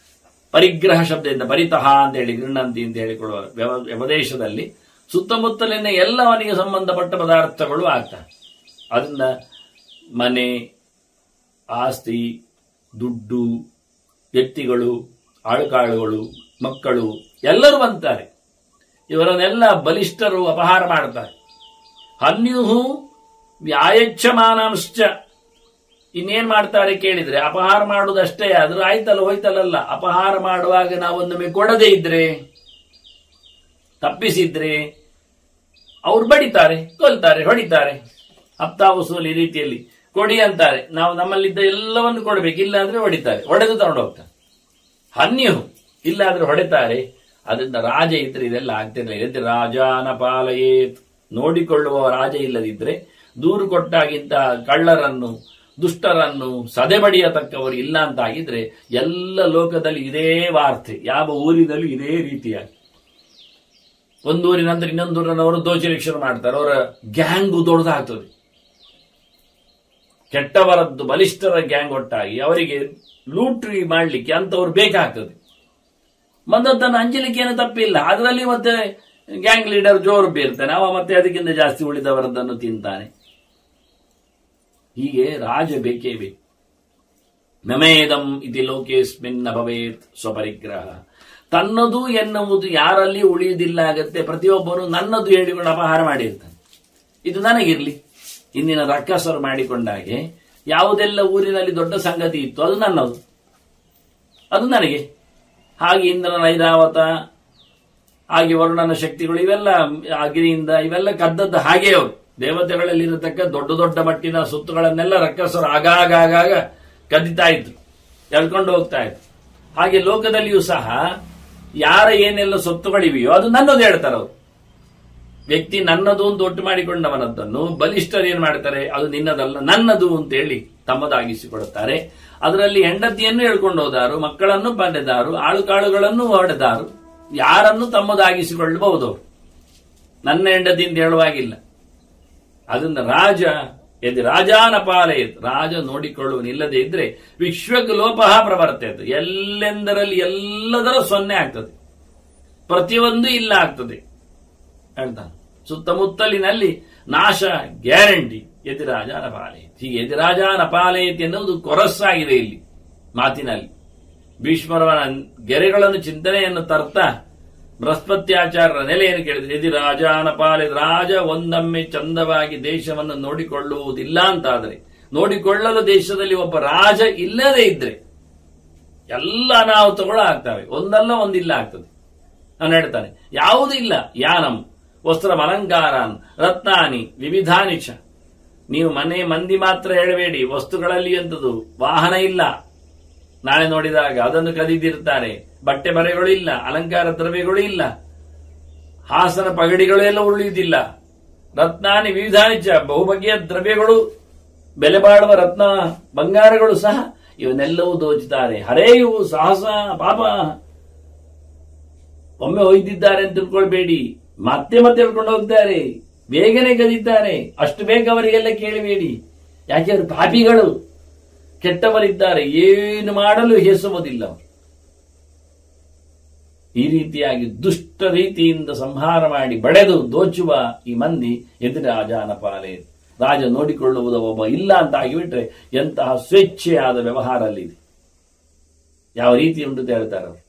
ಪರಿಗ್ರಹ ಶಬ್ದದಿಂದ, ಪರಿತಃ ಅಂತ ಹೇಳಿ, ಗೃಹಂತಿ ಅಂತ ಹೇಳಿಕೊಳ್ಳುವ ವ್ಯವದೇಶದಲ್ಲಿ ಸುತ್ತಮುತ್ತಲಿನ ಎಲ್ಲವನಿಗೆ ಸಂಬಂಧಪಟ್ಟ ಪದಾರ್ಥಗಳು ಆಗ್ತವೆ. ಅದರಿಂದ ಮನೆ, ಆಸ್ತಿ, ದುಡ್ಡು, ವ್ಯಕ್ತಿಗಳು, ಆಳುಕಾಳುಗಳು, ಮಕ್ಕಳು ಎಲ್ಲರೂ ಬಂತಾರೆ. ಇವರನ್ನೆಲ್ಲ ಬಲಿಷ್ಠರು ಅಪಹಾರ ಮಾಡುತ್ತಾರೆ. ಅನ್ಯೂಹು ವ್ಯಾಯಚ್ಛಮಾನಾಂಶ್ಚ. ಇನ್ನೇನ್ ಮಾಡ್ತಾರೆ ಕೇಳಿದ್ರೆ, ಅಪಹಾರ ಮಾಡುವುದಷ್ಟೇ ಆದ್ರೂ ಆಯ್ತಲ್ಲ ಹೋಯ್ತಲ್ಲ. ಅಪಹಾರ ಮಾಡುವಾಗ ನಾವೊಂದೊಮ್ಮೆ ಕೊಡದೇ ಇದ್ರೆ, ತಪ್ಪಿಸಿದ್ರೆ ಅವ್ರು ಬಡಿತಾರೆ, ಕೊಲ್ತಾರೆ, ಹೊಡಿತಾರೆ. ಹಪ್ತಾ ವಸೂಲಿ ರೀತಿಯಲ್ಲಿ ಕೊಡಿ ಅಂತಾರೆ, ನಾವು ನಮ್ಮಲ್ಲಿದ್ದ ಎಲ್ಲವನ್ನು ಕೊಡಬೇಕು, ಇಲ್ಲ ಅಂದ್ರೆ ಹೊಡಿತಾರೆ, ಹೊಡೆದು ತಗೊಂಡು ಹೋಗ್ತಾರೆ. ಅನ್ಯೂಹು ಇಲ್ಲಾದ್ರೆ ಹೊಡೆತಾರೆ. ಅದರಿಂದ ರಾಜ ಇದ್ರೆ ಇದೆಲ್ಲ ಆಗ್ತಿರ್ಲಿಲ್ಲ. ರಾಜಾನ ಪಾಲಯೇತ್. ನೋಡಿಕೊಳ್ಳುವ ರಾಜ ಇಲ್ಲದಿದ್ರೆ ದೂರು ಕೊಟ್ಟಾಗಿದ್ದ ಕಳ್ಳರನ್ನು, ದುಷ್ಟರನ್ನು ಸದೆಬಡಿಯತಕ್ಕವರು ಇಲ್ಲ ಅಂತಾಗಿದ್ರೆ ಎಲ್ಲ ಲೋಕದಲ್ಲಿ ಇದೇ ವಾರ್ತೆ, ಯಾವ ಊರಿನಲ್ಲೂ ಇದೇ ರೀತಿಯಾಗಿ. ಒಂದೂರಿನ ನಂತರ ಇನ್ನೊಂದೂರಿನವರು ದೋಚಲಿಕ್ಕೆ ಶುರು ಮಾಡ್ತಾರೆ. ಅವರ ಗ್ಯಾಂಗು ದೊಡ್ಡದಾಗ್ತದೆ. ಕೆಟ್ಟವರದ್ದು ಬಲಿಷ್ಠರ ಗ್ಯಾಂಗ್ ಒಟ್ಟಾಗಿ ಅವರಿಗೆ ಲೂಟಿ ಮಾಡಲಿಕ್ಕೆ ಅಂತವ್ರು ಬೇಕಾಗ್ತದೆ. ಬಂದದ್ದನ್ನು ಹಂಚಲಿಕ್ಕೆ ಏನು ತಪ್ಪಿಲ್ಲ. ಅದರಲ್ಲಿ ಮತ್ತೆ ಗ್ಯಾಂಗ್ ಲೀಡರ್ ಜೋರು ಬೀರ್ತಾನೆ, ಅವ ಮತ್ತೆ ಅದಕ್ಕಿಂತ ಜಾಸ್ತಿ ಉಳಿದವರದ್ದನ್ನು ತಿಂತಾನೆ. ಹೀಗೆ ರಾಜ ಬೇಕೇ ಬೇಕು. ನಮೇದಂ ಇತಿ ಲೋಕೇಸ್ಮಿನ್ ಭವೇತ್ ಸ್ವಪರಿಗ್ರಹ. ತನ್ನದು ಎನ್ನುವುದು ಯಾರಲ್ಲಿ ಉಳಿಯುವುದಿಲ್ಲ ಆಗತ್ತೆ. ಪ್ರತಿಯೊಬ್ಬನು ನನ್ನದು ಹೇಳಿಕೊಂಡು ಅಪಹಾರ ಮಾಡಿರ್ತಾನೆ. ಇದು ನನಗಿರ್ಲಿ. ಇಂದಿನ ರಕ್ಕಸರು ಮಾಡಿಕೊಂಡಾಗೆ ಯಾವುದೆಲ್ಲ ಊರಿನಲ್ಲಿ ದೊಡ್ಡ ಸಂಗತಿ ಇತ್ತು ಅದು ನನ್ನದು, ಅದು ನನಗೆ. ಹಾಗೆ ಇಂದ್ರನ ಐರಾವತ, ಹಾಗೆ ವರುಣನ ಶಕ್ತಿಗಳು, ಇವೆಲ್ಲ ಅಗ್ನಿಯಿಂದ ಇವೆಲ್ಲ ಕದ್ದದ್ದು ಹಾಗೆ. ಅವರು ದೇವತೆಗಳಲ್ಲಿರತಕ್ಕ ದೊಡ್ಡ ದೊಡ್ಡ ಮಟ್ಟಿನ ಸುತ್ತುಗಳನ್ನೆಲ್ಲ ರಕ್ಕಸರು ಆಗಾಗ ಕದ್ದಿತಾ ಇದ್ರು, ಎಳ್ಕೊಂಡು ಹೋಗ್ತಾ ಇದ್ರು. ಹಾಗೆ ಲೋಕದಲ್ಲಿಯೂ ಸಹ ಯಾರ ಏನೆಲ್ಲ ಸೊತ್ತುಗಳಿವೆಯೋ ಅದು ನನ್ನದು ಹೇಳ್ತಾರೆ ಅವರು. ವ್ಯಕ್ತಿ ನನ್ನದು ಅಂತ ಒಟ್ಟು ಮಾಡಿಕೊಂಡವನದ್ದನ್ನು ಬಲಿಷ್ಠರು ಏನ್ ಮಾಡ್ತಾರೆ, ಅದು ನಿನ್ನದಲ್ಲ ನನ್ನದು ಅಂತೇಳಿ ತಮ್ಮದಾಗಿಸಿಕೊಡುತ್ತಾರೆ. ಅದರಲ್ಲಿ ಹೆಂಡತಿಯನ್ನು ಹೇಳ್ಕೊಂಡು ಹೋದಾರು, ಮಕ್ಕಳನ್ನು ಪಡೆದಾರು, ಆಳುಕಾಳುಗಳನ್ನು ಹೊಡೆದಾರು. ಯಾರನ್ನು ತಮ್ಮದಾಗಿಸಿಕೊಳ್ಳಬಹುದು, ನನ್ನ ಹೆಂಡತಿ ಅಂತ ಹೇಳುವಾಗಿಲ್ಲ. ಅದರಿಂದ ರಾಜ ಯದಿ ರಾಜಾನ ಪಾಲಯತ್. ರಾಜ ನೋಡಿಕೊಳ್ಳುವನಿಲ್ಲದೆ ಇದ್ರೆ ವಿಶ್ವಕ್ಕೆ ಲೋಪಃ ಪ್ರವರ್ತಯತ್. ಎಲ್ಲೆಂದರಲ್ಲಿ ಎಲ್ಲದರ ಸೊನ್ನೆ ಆಗ್ತದೆ, ಪ್ರತಿಯೊಂದು ಇಲ್ಲ ಆಗ್ತದೆ ಹೇಳ್ತಾನೆ. ಸುತ್ತಮುತ್ತಲಿನಲ್ಲಿ ನಾಶ ಗ್ಯಾರಂಟಿ. ಯತಿರಾಜಾನ ಪಾಲಯತ್. ಹೀಗೆ ಯತಿರಾಜಾನ ಪಾಲಯತ್ ಎನ್ನುವುದು ಕೊರಸ್ಸಾಗಿದೆ ಇಲ್ಲಿ ಮಾತಿನಲ್ಲಿ. ಭೀಷ್ಮರವನ ಗೆರೆಗಳನ್ನು ಚಿಂತನೆಯನ್ನು ತರ್ತಾ ಬೃಹಸ್ಪತ್ಯಾಚಾರ್ಯರ ನೆಲೆಯನ್ನು ಕೇಳಿದ್ರೆ ಯದಿ ರಾಜಾನ ಪಾಲಿತ ರಾಜ ಒಂದೊಮ್ಮೆ ಚಂದವಾಗಿ ದೇಶವನ್ನು ನೋಡಿಕೊಳ್ಳುವುದಿಲ್ಲ ಅಂತಾದರೆ, ನೋಡಿಕೊಳ್ಳಲು ದೇಶದಲ್ಲಿ ಒಬ್ಬ ರಾಜ ಇಲ್ಲದೇ ಇದ್ರೆ ಎಲ್ಲ ಅನಾಹುತಗಳು ಆಗ್ತವೆ. ಒಂದಲ್ಲ ಒಂದಿಲ್ಲ ಆಗ್ತದೆ. ನಾನು ಹೇಳ್ತಾನೆ, ಯಾವುದೂ ಇಲ್ಲ. ಯಾನಂ ವಸ್ತ್ರಂ ಅಲಂಕಾರಾನ್ ರತ್ನಾನಿ ವಿವಿಧಾನಿ ಚ. ನೀವು ಮನೆ ಮಂದಿ ಮಾತ್ರ ಹೇಳಬೇಡಿ, ವಸ್ತುಗಳಲ್ಲಿ ಎಂಥದ್ದು ವಾಹನ ಇಲ್ಲ. ನಾಳೆ ನೋಡಿದಾಗ ಅದನ್ನು ಕದಿದಿರ್ತಾರೆ. ಬಟ್ಟೆ ಬರೆಗಳು ಇಲ್ಲ, ಅಲಂಕಾರ ದ್ರವ್ಯಗಳು ಇಲ್ಲ, ಹಾಸನ ಪಗಡಿಗಳು ಎಲ್ಲ ಉಳಿಯುವುದಿಲ್ಲ. ರತ್ನಾನಿ ವಿವಿಧಾನಿ ಚ, ಬಹುಬಗೆಯ ದ್ರವ್ಯಗಳು, ಬೆಲೆ ಬಾಳುವ ರತ್ನ ಬಂಗಾರಗಳು ಸಹ ಇವನ್ನೆಲ್ಲವೂ ದೋಚುತ್ತಾರೆ. ಹರೇಯು ಸಾಹಸ ಪಾಪ. ಒಮ್ಮೆ ಒಯ್ದಿದ್ದಾರೆ ಅಂತ ತಿಳ್ಕೊಳ್ಬೇಡಿ, ಮತ್ತೆ ಮತ್ತೆ ಹೇಳ್ಕೊಂಡು ಹೋಗ್ತಾರೆ, ಬೇಗನೆ ಕದಿದ್ದಾರೆ. ಅಷ್ಟು ಬೇಗ ಅವರಿಗೆಲ್ಲ ಕೇಳಬೇಡಿ, ಯಾಕೆ ಅವರು ಪಾಪಿಗಳು, ಕೆಟ್ಟವರಿದ್ದಾರೆ, ಏನು ಮಾಡಲು ಹೆಸುವುದಿಲ್ಲ. ಈ ರೀತಿಯಾಗಿ ದುಷ್ಟ ರೀತಿಯಿಂದ ಸಂಹಾರ ಮಾಡಿ ಬಡೆದು ದೋಚುವ ಈ ಮಂದಿ ಎದುರು ರಾಜಾನ ಪಾಲೆ. ರಾಜ ನೋಡಿಕೊಳ್ಳುವುದು ಒಬ್ಬ ಇಲ್ಲ ಅಂತ ಆಗಿಬಿಟ್ರೆ ಎಂತಹ ಸ್ವೇಚ್ಛೆಯಾದ ವ್ಯವಹಾರ ಅಲ್ಲಿದೆ. ಯಾವ ರೀತಿ ಉಂಟು ಅಂತ ಹೇಳ್ತಾರೆ ಅವರು.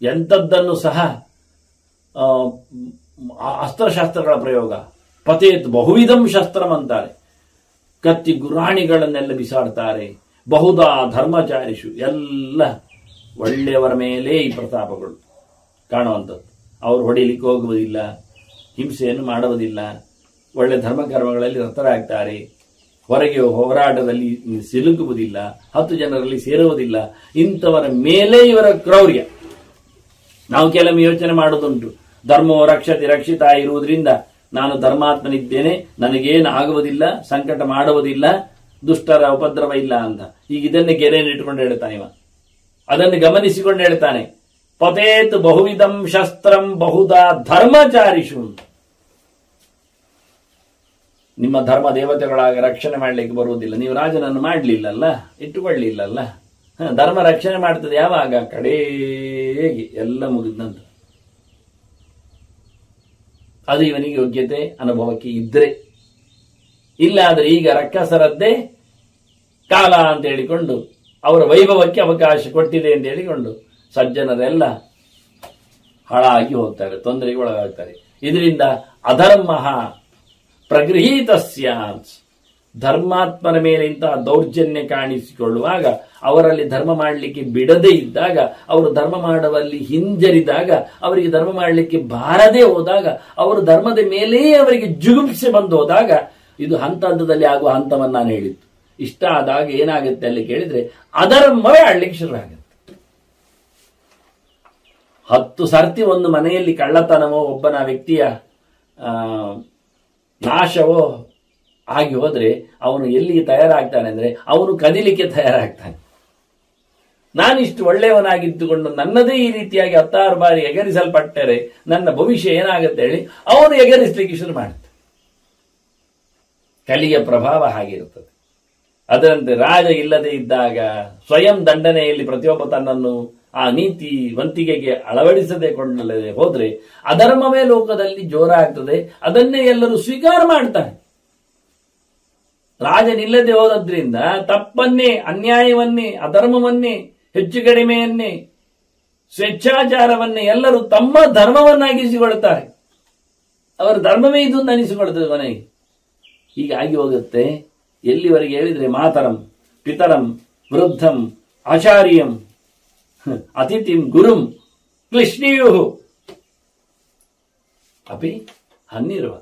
ಎಂಥದ್ದನ್ನು ಸಹ ಅಸ್ತ್ರಶಾಸ್ತ್ರಗಳ ಪ್ರಯೋಗ, ಪತೇತ್ ಬಹುವಿಧಂ ಶಸ್ತ್ರಂ ಅಂತಾರೆ. ಕತ್ತಿ ಗುರಾಣಿಗಳನ್ನೆಲ್ಲ ಬಿಸಾಡ್ತಾರೆ. ಬಹುದಾ ಧರ್ಮಚಾರಿಷು, ಎಲ್ಲ ಒಳ್ಳೆಯವರ ಮೇಲೆ ಈ ಪ್ರತಾಪಗಳು ಕಾಣುವಂಥದ್ದು. ಅವರು ಹೊಡಿಲಿಕ್ಕೆ ಹೋಗುವುದಿಲ್ಲ, ಹಿಂಸೆಯನ್ನು ಮಾಡುವುದಿಲ್ಲ, ಒಳ್ಳೆ ಧರ್ಮಕರ್ಮಗಳಲ್ಲಿ ರತರಾಗ್ತಾರೆ, ಹೊರಗೆ ಹೋರಾಟದಲ್ಲಿ ಸಿಲುಕುವುದಿಲ್ಲ, 10 ಜನರಲ್ಲಿ ಸೇರುವುದಿಲ್ಲ. ಇಂಥವರ ಮೇಲೆ ಇವರ ಕ್ರೌರ್ಯ. ನಾವು ಕೆಲವೊಮ್ಮೆ ಯೋಚನೆ ಮಾಡುವುದುಂಟು, ಧರ್ಮೋ ರಕ್ಷತಿ ರಕ್ಷಿತ ಇರುವುದರಿಂದ ನಾನು ಧರ್ಮಾತ್ಮನಿದ್ದೇನೆ, ನನಗೇನು ಆಗುವುದಿಲ್ಲ, ಸಂಕಟ ಮಾಡುವುದಿಲ್ಲ, ದುಷ್ಟರ ಉಪದ್ರವ ಇಲ್ಲ ಅಂತ. ಈಗ ಇದನ್ನೇ ಗೆರೆಯನ್ನು ಇಟ್ಟುಕೊಂಡು ಹೇಳ್ತಾನೆ ಇವ. ಅದನ್ನು ಗಮನಿಸಿಕೊಂಡು ಹೇಳ್ತಾನೆ, ಪತೇತ್ ಬಹುವಿಧಂ ಶಸ್ತ್ರಂ ಬಹುಧಾ ಧರ್ಮಚಾರಿಷು. ನಿಮ್ಮ ಧರ್ಮ ದೇವತೆಗಳಾಗ ರಕ್ಷಣೆ ಮಾಡಲಿಕ್ಕೆ ಬರುವುದಿಲ್ಲ. ನೀವು ರಾಜನನ್ನು ಮಾಡಲಿಲ್ಲಲ್ಲ, ಇಟ್ಟುಕೊಳ್ಳಿಲ್ಲಲ್ಲ. ಧರ್ಮ ರಕ್ಷಣೆ ಮಾಡ್ತದೆ ಯಾವಾಗ? ಕಡೆಗೆ ಎಲ್ಲ ಮುಗಿದ ನಂತರ. ಅದು ಇವನಿಗೆ ಯೋಗ್ಯತೆ ಅನುಭವಕ್ಕೆ ಇದ್ರೆ. ಇಲ್ಲ ಆದರೆ ಈಗ ರಕ್ಕಸರದ್ದೇ ಕಾಲ ಅಂತ ಹೇಳಿಕೊಂಡು, ಅವರ ವೈಭವಕ್ಕೆ ಅವಕಾಶ ಕೊಟ್ಟಿದೆ ಅಂತ ಹೇಳಿಕೊಂಡು ಸಜ್ಜನರೆಲ್ಲ ಹಾಳಾಗಿ ಹೋಗ್ತಾರೆ, ತೊಂದರೆಗೆ ಒಳಗಾಗ್ತಾರೆ. ಇದರಿಂದ ಅಧರ್ಮ ಪ್ರಗೃಹೀತಸ್ಯ. ಧರ್ಮಾತ್ಮನ ಮೇಲೆ ಇಂತಹ ದೌರ್ಜನ್ಯ ಕಾಣಿಸಿಕೊಳ್ಳುವಾಗ, ಅವರಲ್ಲಿ ಧರ್ಮ ಮಾಡಲಿಕ್ಕೆ ಬಿಡದೇ ಇದ್ದಾಗ, ಅವರು ಧರ್ಮ ಮಾಡುವಲ್ಲಿ ಹಿಂಜರಿದಾಗ, ಅವರಿಗೆ ಧರ್ಮ ಮಾಡಲಿಕ್ಕೆ ಬಾರದೇ ಹೋದಾಗ, ಅವರು ಧರ್ಮದ ಮೇಲೆಯೇ ಅವರಿಗೆ ಜುಗುಪ್ಸೆ ಬಂದು ಹೋದಾಗ, ಇದು ಹಂತ ಹಂತದಲ್ಲಿ ಆಗುವ ಹಂತವನ್ನು ನಾನು ಹೇಳಿದ್ದು. ಇಷ್ಟ ಆದಾಗ ಏನಾಗುತ್ತೆ ಅಲ್ಲಿ ಕೇಳಿದ್ರೆ ಅಧರ್ಮವೇ ಆಡ್ಲಿಕ್ಕೆ ಶುರು ಆಗುತ್ತೆ. 10 ಸರ್ತಿ ಒಂದು ಮನೆಯಲ್ಲಿ ಕಳ್ಳತನವೋ ಒಬ್ಬನ ವ್ಯಕ್ತಿಯ ನಾಶವೋ ಆಗಿ ಹೋದ್ರೆ ಅವನು ಎಲ್ಲಿಗೆ ತಯಾರಾಗ್ತಾನೆ ಅಂದ್ರೆ ಅವನು ಕದಿಲಿಕ್ಕೆ ತಯಾರಾಗ್ತಾನೆ. ನಾನಿಷ್ಟು ಒಳ್ಳೆಯವನಾಗಿದ್ದುಕೊಂಡು ನನ್ನದೇ ಈ ರೀತಿಯಾಗಿ 16 ಬಾರಿ ಎಗರಿಸಲ್ಪಟ್ಟರೆ ನನ್ನ ಭವಿಷ್ಯ ಏನಾಗುತ್ತೆ ಹೇಳಿ ಅವನು ಎಗರಿಸಲಿಕ್ಕೆ ಶುರು ಮಾಡುತ್ತೆ. ಕಲಿಯ ಪ್ರಭಾವ ಹಾಗಿರುತ್ತದೆ. ಅದರಂತೆ ರಾಜ ಇಲ್ಲದೆ ಇದ್ದಾಗ ಸ್ವಯಂ ದಂಡನೆಯಲ್ಲಿ ಪ್ರತಿಯೊಬ್ಬ ತನ್ನನ್ನು ಆ ನೀತಿ ವಂತಿಗೆಗೆ ಅಳವಡಿಸದೆ ಕೊಂಡಲ್ಲದೆ ಹೋದ್ರೆ ಅಧರ್ಮವೇ ಲೋಕದಲ್ಲಿ ಜೋರಾಗ್ತದೆ. ಅದನ್ನೇ ಎಲ್ಲರೂ ಸ್ವೀಕಾರ ಮಾಡ್ತಾರೆ. ರಾಜನಿಲ್ಲದೆ ಹೋದ್ರಿಂದ ತಪ್ಪನ್ನೇ, ಅನ್ಯಾಯವನ್ನೇ, ಅಧರ್ಮವನ್ನೇ, ಹೆಚ್ಚು ಕಡಿಮೆಯನ್ನೇ, ಸ್ವೇಚ್ಛಾಚಾರವನ್ನೇ ಎಲ್ಲರೂ ತಮ್ಮ ಧರ್ಮವನ್ನಾಗಿಸಿಕೊಳ್ತಾರೆ. ಅವರ ಧರ್ಮವೇ ಇದು ಅಂತ ಅನಿಸಿಕೊಳ್ತದೆ ಮನೆಗೆ. ಹೀಗಾಗಿ ಹೋಗುತ್ತೆ. ಎಲ್ಲಿವರೆಗೆ ಹೇಳಿದ್ರೆ ಮಾತರಂ ಪಿತರಂ ವೃದ್ಧಂ ಆಚಾರ್ಯಂ ಅತಿಥಿಂ ಗುರುಂ ಕ್ಲಿಷ್ಣಿಯು ಅಪಿ ಹನ್ನಿರುವ.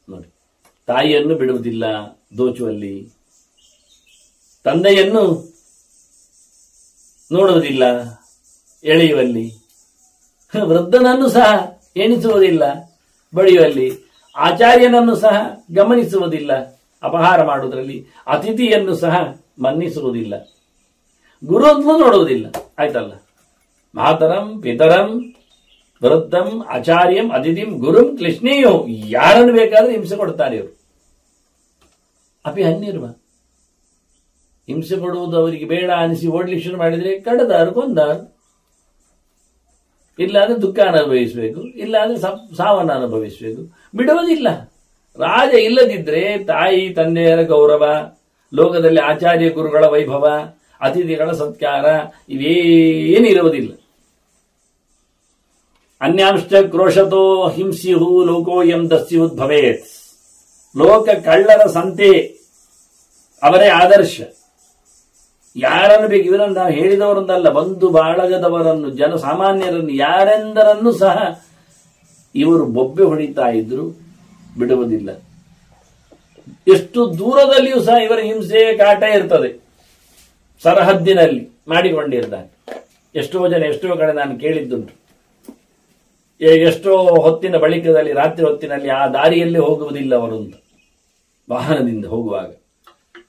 ನೋಡಿ, ತಾಯಿಯನ್ನು ಬಿಡುವುದಿಲ್ಲ ದೋಚುವಲ್ಲಿ, ತಂದೆಯನ್ನು ನೋಡುವುದಿಲ್ಲ ಎಳೆಯುವಲ್ಲಿ, ವೃದ್ಧನನ್ನು ಸಹ ಎಣಿಸುವುದಿಲ್ಲ ಬಡಿಯುವಲ್ಲಿ, ಆಚಾರ್ಯನನ್ನು ಸಹ ಗಮನಿಸುವುದಿಲ್ಲ ಅಪಹಾರ ಮಾಡುವುದರಲ್ಲಿ, ಅತಿಥಿಯನ್ನು ಸಹ ಮನ್ನಿಸುವುದಿಲ್ಲ, ಗುರುವನ್ನು ನೋಡುವುದಿಲ್ಲ. ಆಯ್ತಲ್ಲ, ಮಾತರಂ ಪಿತರಂ ವೃದ್ಧಂ ಆಚಾರ್ಯಂ ಅತಿಥಿಂ ಗುರುಂ ಕ್ಲಿಷ್ಣೇಯೋ, ಯಾರನ್ನು ಬೇಕಾದ್ರೆ ಹಿಂಸೆ ಕೊಡ್ತಾರೆ ಇವರು. ಅಪಿ ಹನ್ನಿರುವ, ಹಿಂಸೆ ಕೊಡುವುದು ಅವರಿಗೆ ಬೇಡ ಅನಿಸಿ ಓಡ್ಲಿಕ್ಕೆ ಶುರು ಮಾಡಿದ್ರೆ ಕಡದಾರು ಕೊಂದಾರು, ಇಲ್ಲಾಂದ್ರೆ ದುಃಖ ಅನುಭವಿಸಬೇಕು, ಇಲ್ಲಾಂದ್ರೆ ಸಾವನ್ನು ಅನುಭವಿಸಬೇಕು, ಬಿಡುವುದಿಲ್ಲ. ರಾಜ ಇಲ್ಲದಿದ್ರೆ ತಾಯಿ ತಂದೆಯರ ಗೌರವ, ಲೋಕದಲ್ಲಿ ಆಚಾರ್ಯ ಗುರುಗಳ ವೈಭವ, ಅತಿಥಿಗಳ ಸತ್ಕಾರ ಇವೇನಿರುವುದಿಲ್ಲ. ಅನ್ಯಾಂಶ್ಚ ಕ್ರೋಶತೋ ಹಿಂಸ್ಯು ಲೋಕೋಯಂ ದಸ್ಯುದ್ಭವೇತ್. ಲೋಕ ಕಳ್ಳರ ಸಂತೆ, ಅವರೇ ಆದರ್ಶ. ಯಾರನ್ನು ಬೇಕು, ಇವರನ್ನು ನಾವು ಹೇಳಿದವರನ್ನಲ್ಲ, ಬಂಧು ಬಾಳಗದವರನ್ನು, ಜನಸಾಮಾನ್ಯರನ್ನು, ಯಾರೆಂದರನ್ನು ಸಹ ಇವರು ಬೊಬ್ಬೆ ಹೊಡಿತಾ ಇದ್ರು, ಬಿಡುವುದಿಲ್ಲ. ಎಷ್ಟು ದೂರದಲ್ಲಿಯೂ ಸಹ ಇವರ ಹಿಂಸೆ ಕಾಟ ಇರ್ತದೆ. ಸರಹದ್ದಿನಲ್ಲಿ ಮಾಡಿಕೊಂಡಿರ್ತಾನೆ. ಎಷ್ಟೋ ಜನ ಎಷ್ಟೋ ಕಡೆ ನಾನು ಕೇಳಿದ್ದುಂಟು. ಎಷ್ಟೋ ಹೊತ್ತಿನ ಬಳಿಕದಲ್ಲಿ, ರಾತ್ರಿ ಹೊತ್ತಿನಲ್ಲಿ ಆ ದಾರಿಯಲ್ಲಿ ಹೋಗುವುದಿಲ್ಲ ಅವರು ಅಂತ. ವಾಹನದಿಂದ ಹೋಗುವಾಗ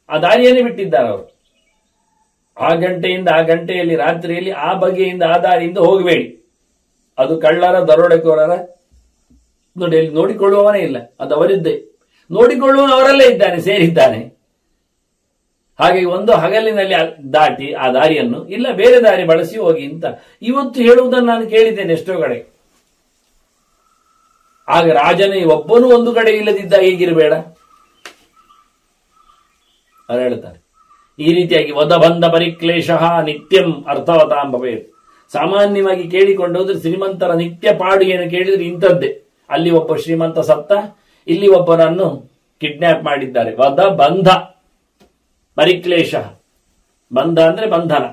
ಆ ದಾರಿಯನ್ನೇ ಬಿಟ್ಟಿದ್ದಾರೆ ಅವರು. ಆ ಗಂಟೆಯಿಂದ ಆ ಗಂಟೆಯಲ್ಲಿ ರಾತ್ರಿಯಲ್ಲಿ ಆ ಬಗೆಯಿಂದ ಆ ದಾರಿಯಿಂದ ಹೋಗಬೇಡಿ. ಅದು ಕಳ್ಳರ, ದರೋಡೆಕೋರರ ನೋಡಿ, ಅಲ್ಲಿ ನೋಡಿಕೊಳ್ಳುವವನೇ ಇಲ್ಲ, ಅದು ಅವರಿದ್ದೇ. ನೋಡಿಕೊಳ್ಳುವವರಲ್ಲೇ ಇದ್ದಾನೆ, ಸೇರಿದ್ದಾನೆ. ಹಾಗೆ ಒಂದು ಹಗಲಿನಲ್ಲಿ ದಾಟಿ ಆ ದಾರಿಯನ್ನು, ಇಲ್ಲ ಬೇರೆ ದಾರಿ ಬಳಸಿ ಹೋಗಿ ಅಂತ ಇವತ್ತು ಹೇಳುವುದನ್ನು ನಾನು ಕೇಳಿದ್ದೇನೆ ಎಷ್ಟೋ ಕಡೆ. ಆಗ ರಾಜನೇ ಒಬ್ಬನೂ ಒಂದು ಕಡೆ ಇಲ್ಲದಿದ್ದ ಹೀಗಿರಬೇಡ ಅವರು ಹೇಳ್ತಾರೆ. ಈ ರೀತಿಯಾಗಿ ವದಬಂಧ ಪರಿಕ್ಲೇಶ ನಿತ್ಯಂ ಅರ್ಥವತಾಂ ಭವೇತ್. ಸಾಮಾನ್ಯವಾಗಿ ಕೇಳಿಕೊಂಡು ಹೋದ್ರೆ ಶ್ರೀಮಂತರ ನಿತ್ಯ ಪಾಡು ಏನು ಕೇಳಿದ್ರೆ ಇಂಥದ್ದೇ. ಅಲ್ಲಿ ಒಬ್ಬ ಶ್ರೀಮಂತ ಸತ್ತ, ಇಲ್ಲಿ ಒಬ್ಬನನ್ನು ಕಿಡ್ನಾಪ್ ಮಾಡಿದ್ದಾರೆ. ವದ ಬಂಧ ಪರಿಕ್ಲೇಶ, ಬಂಧ ಅಂದ್ರೆ ಬಂಧನ,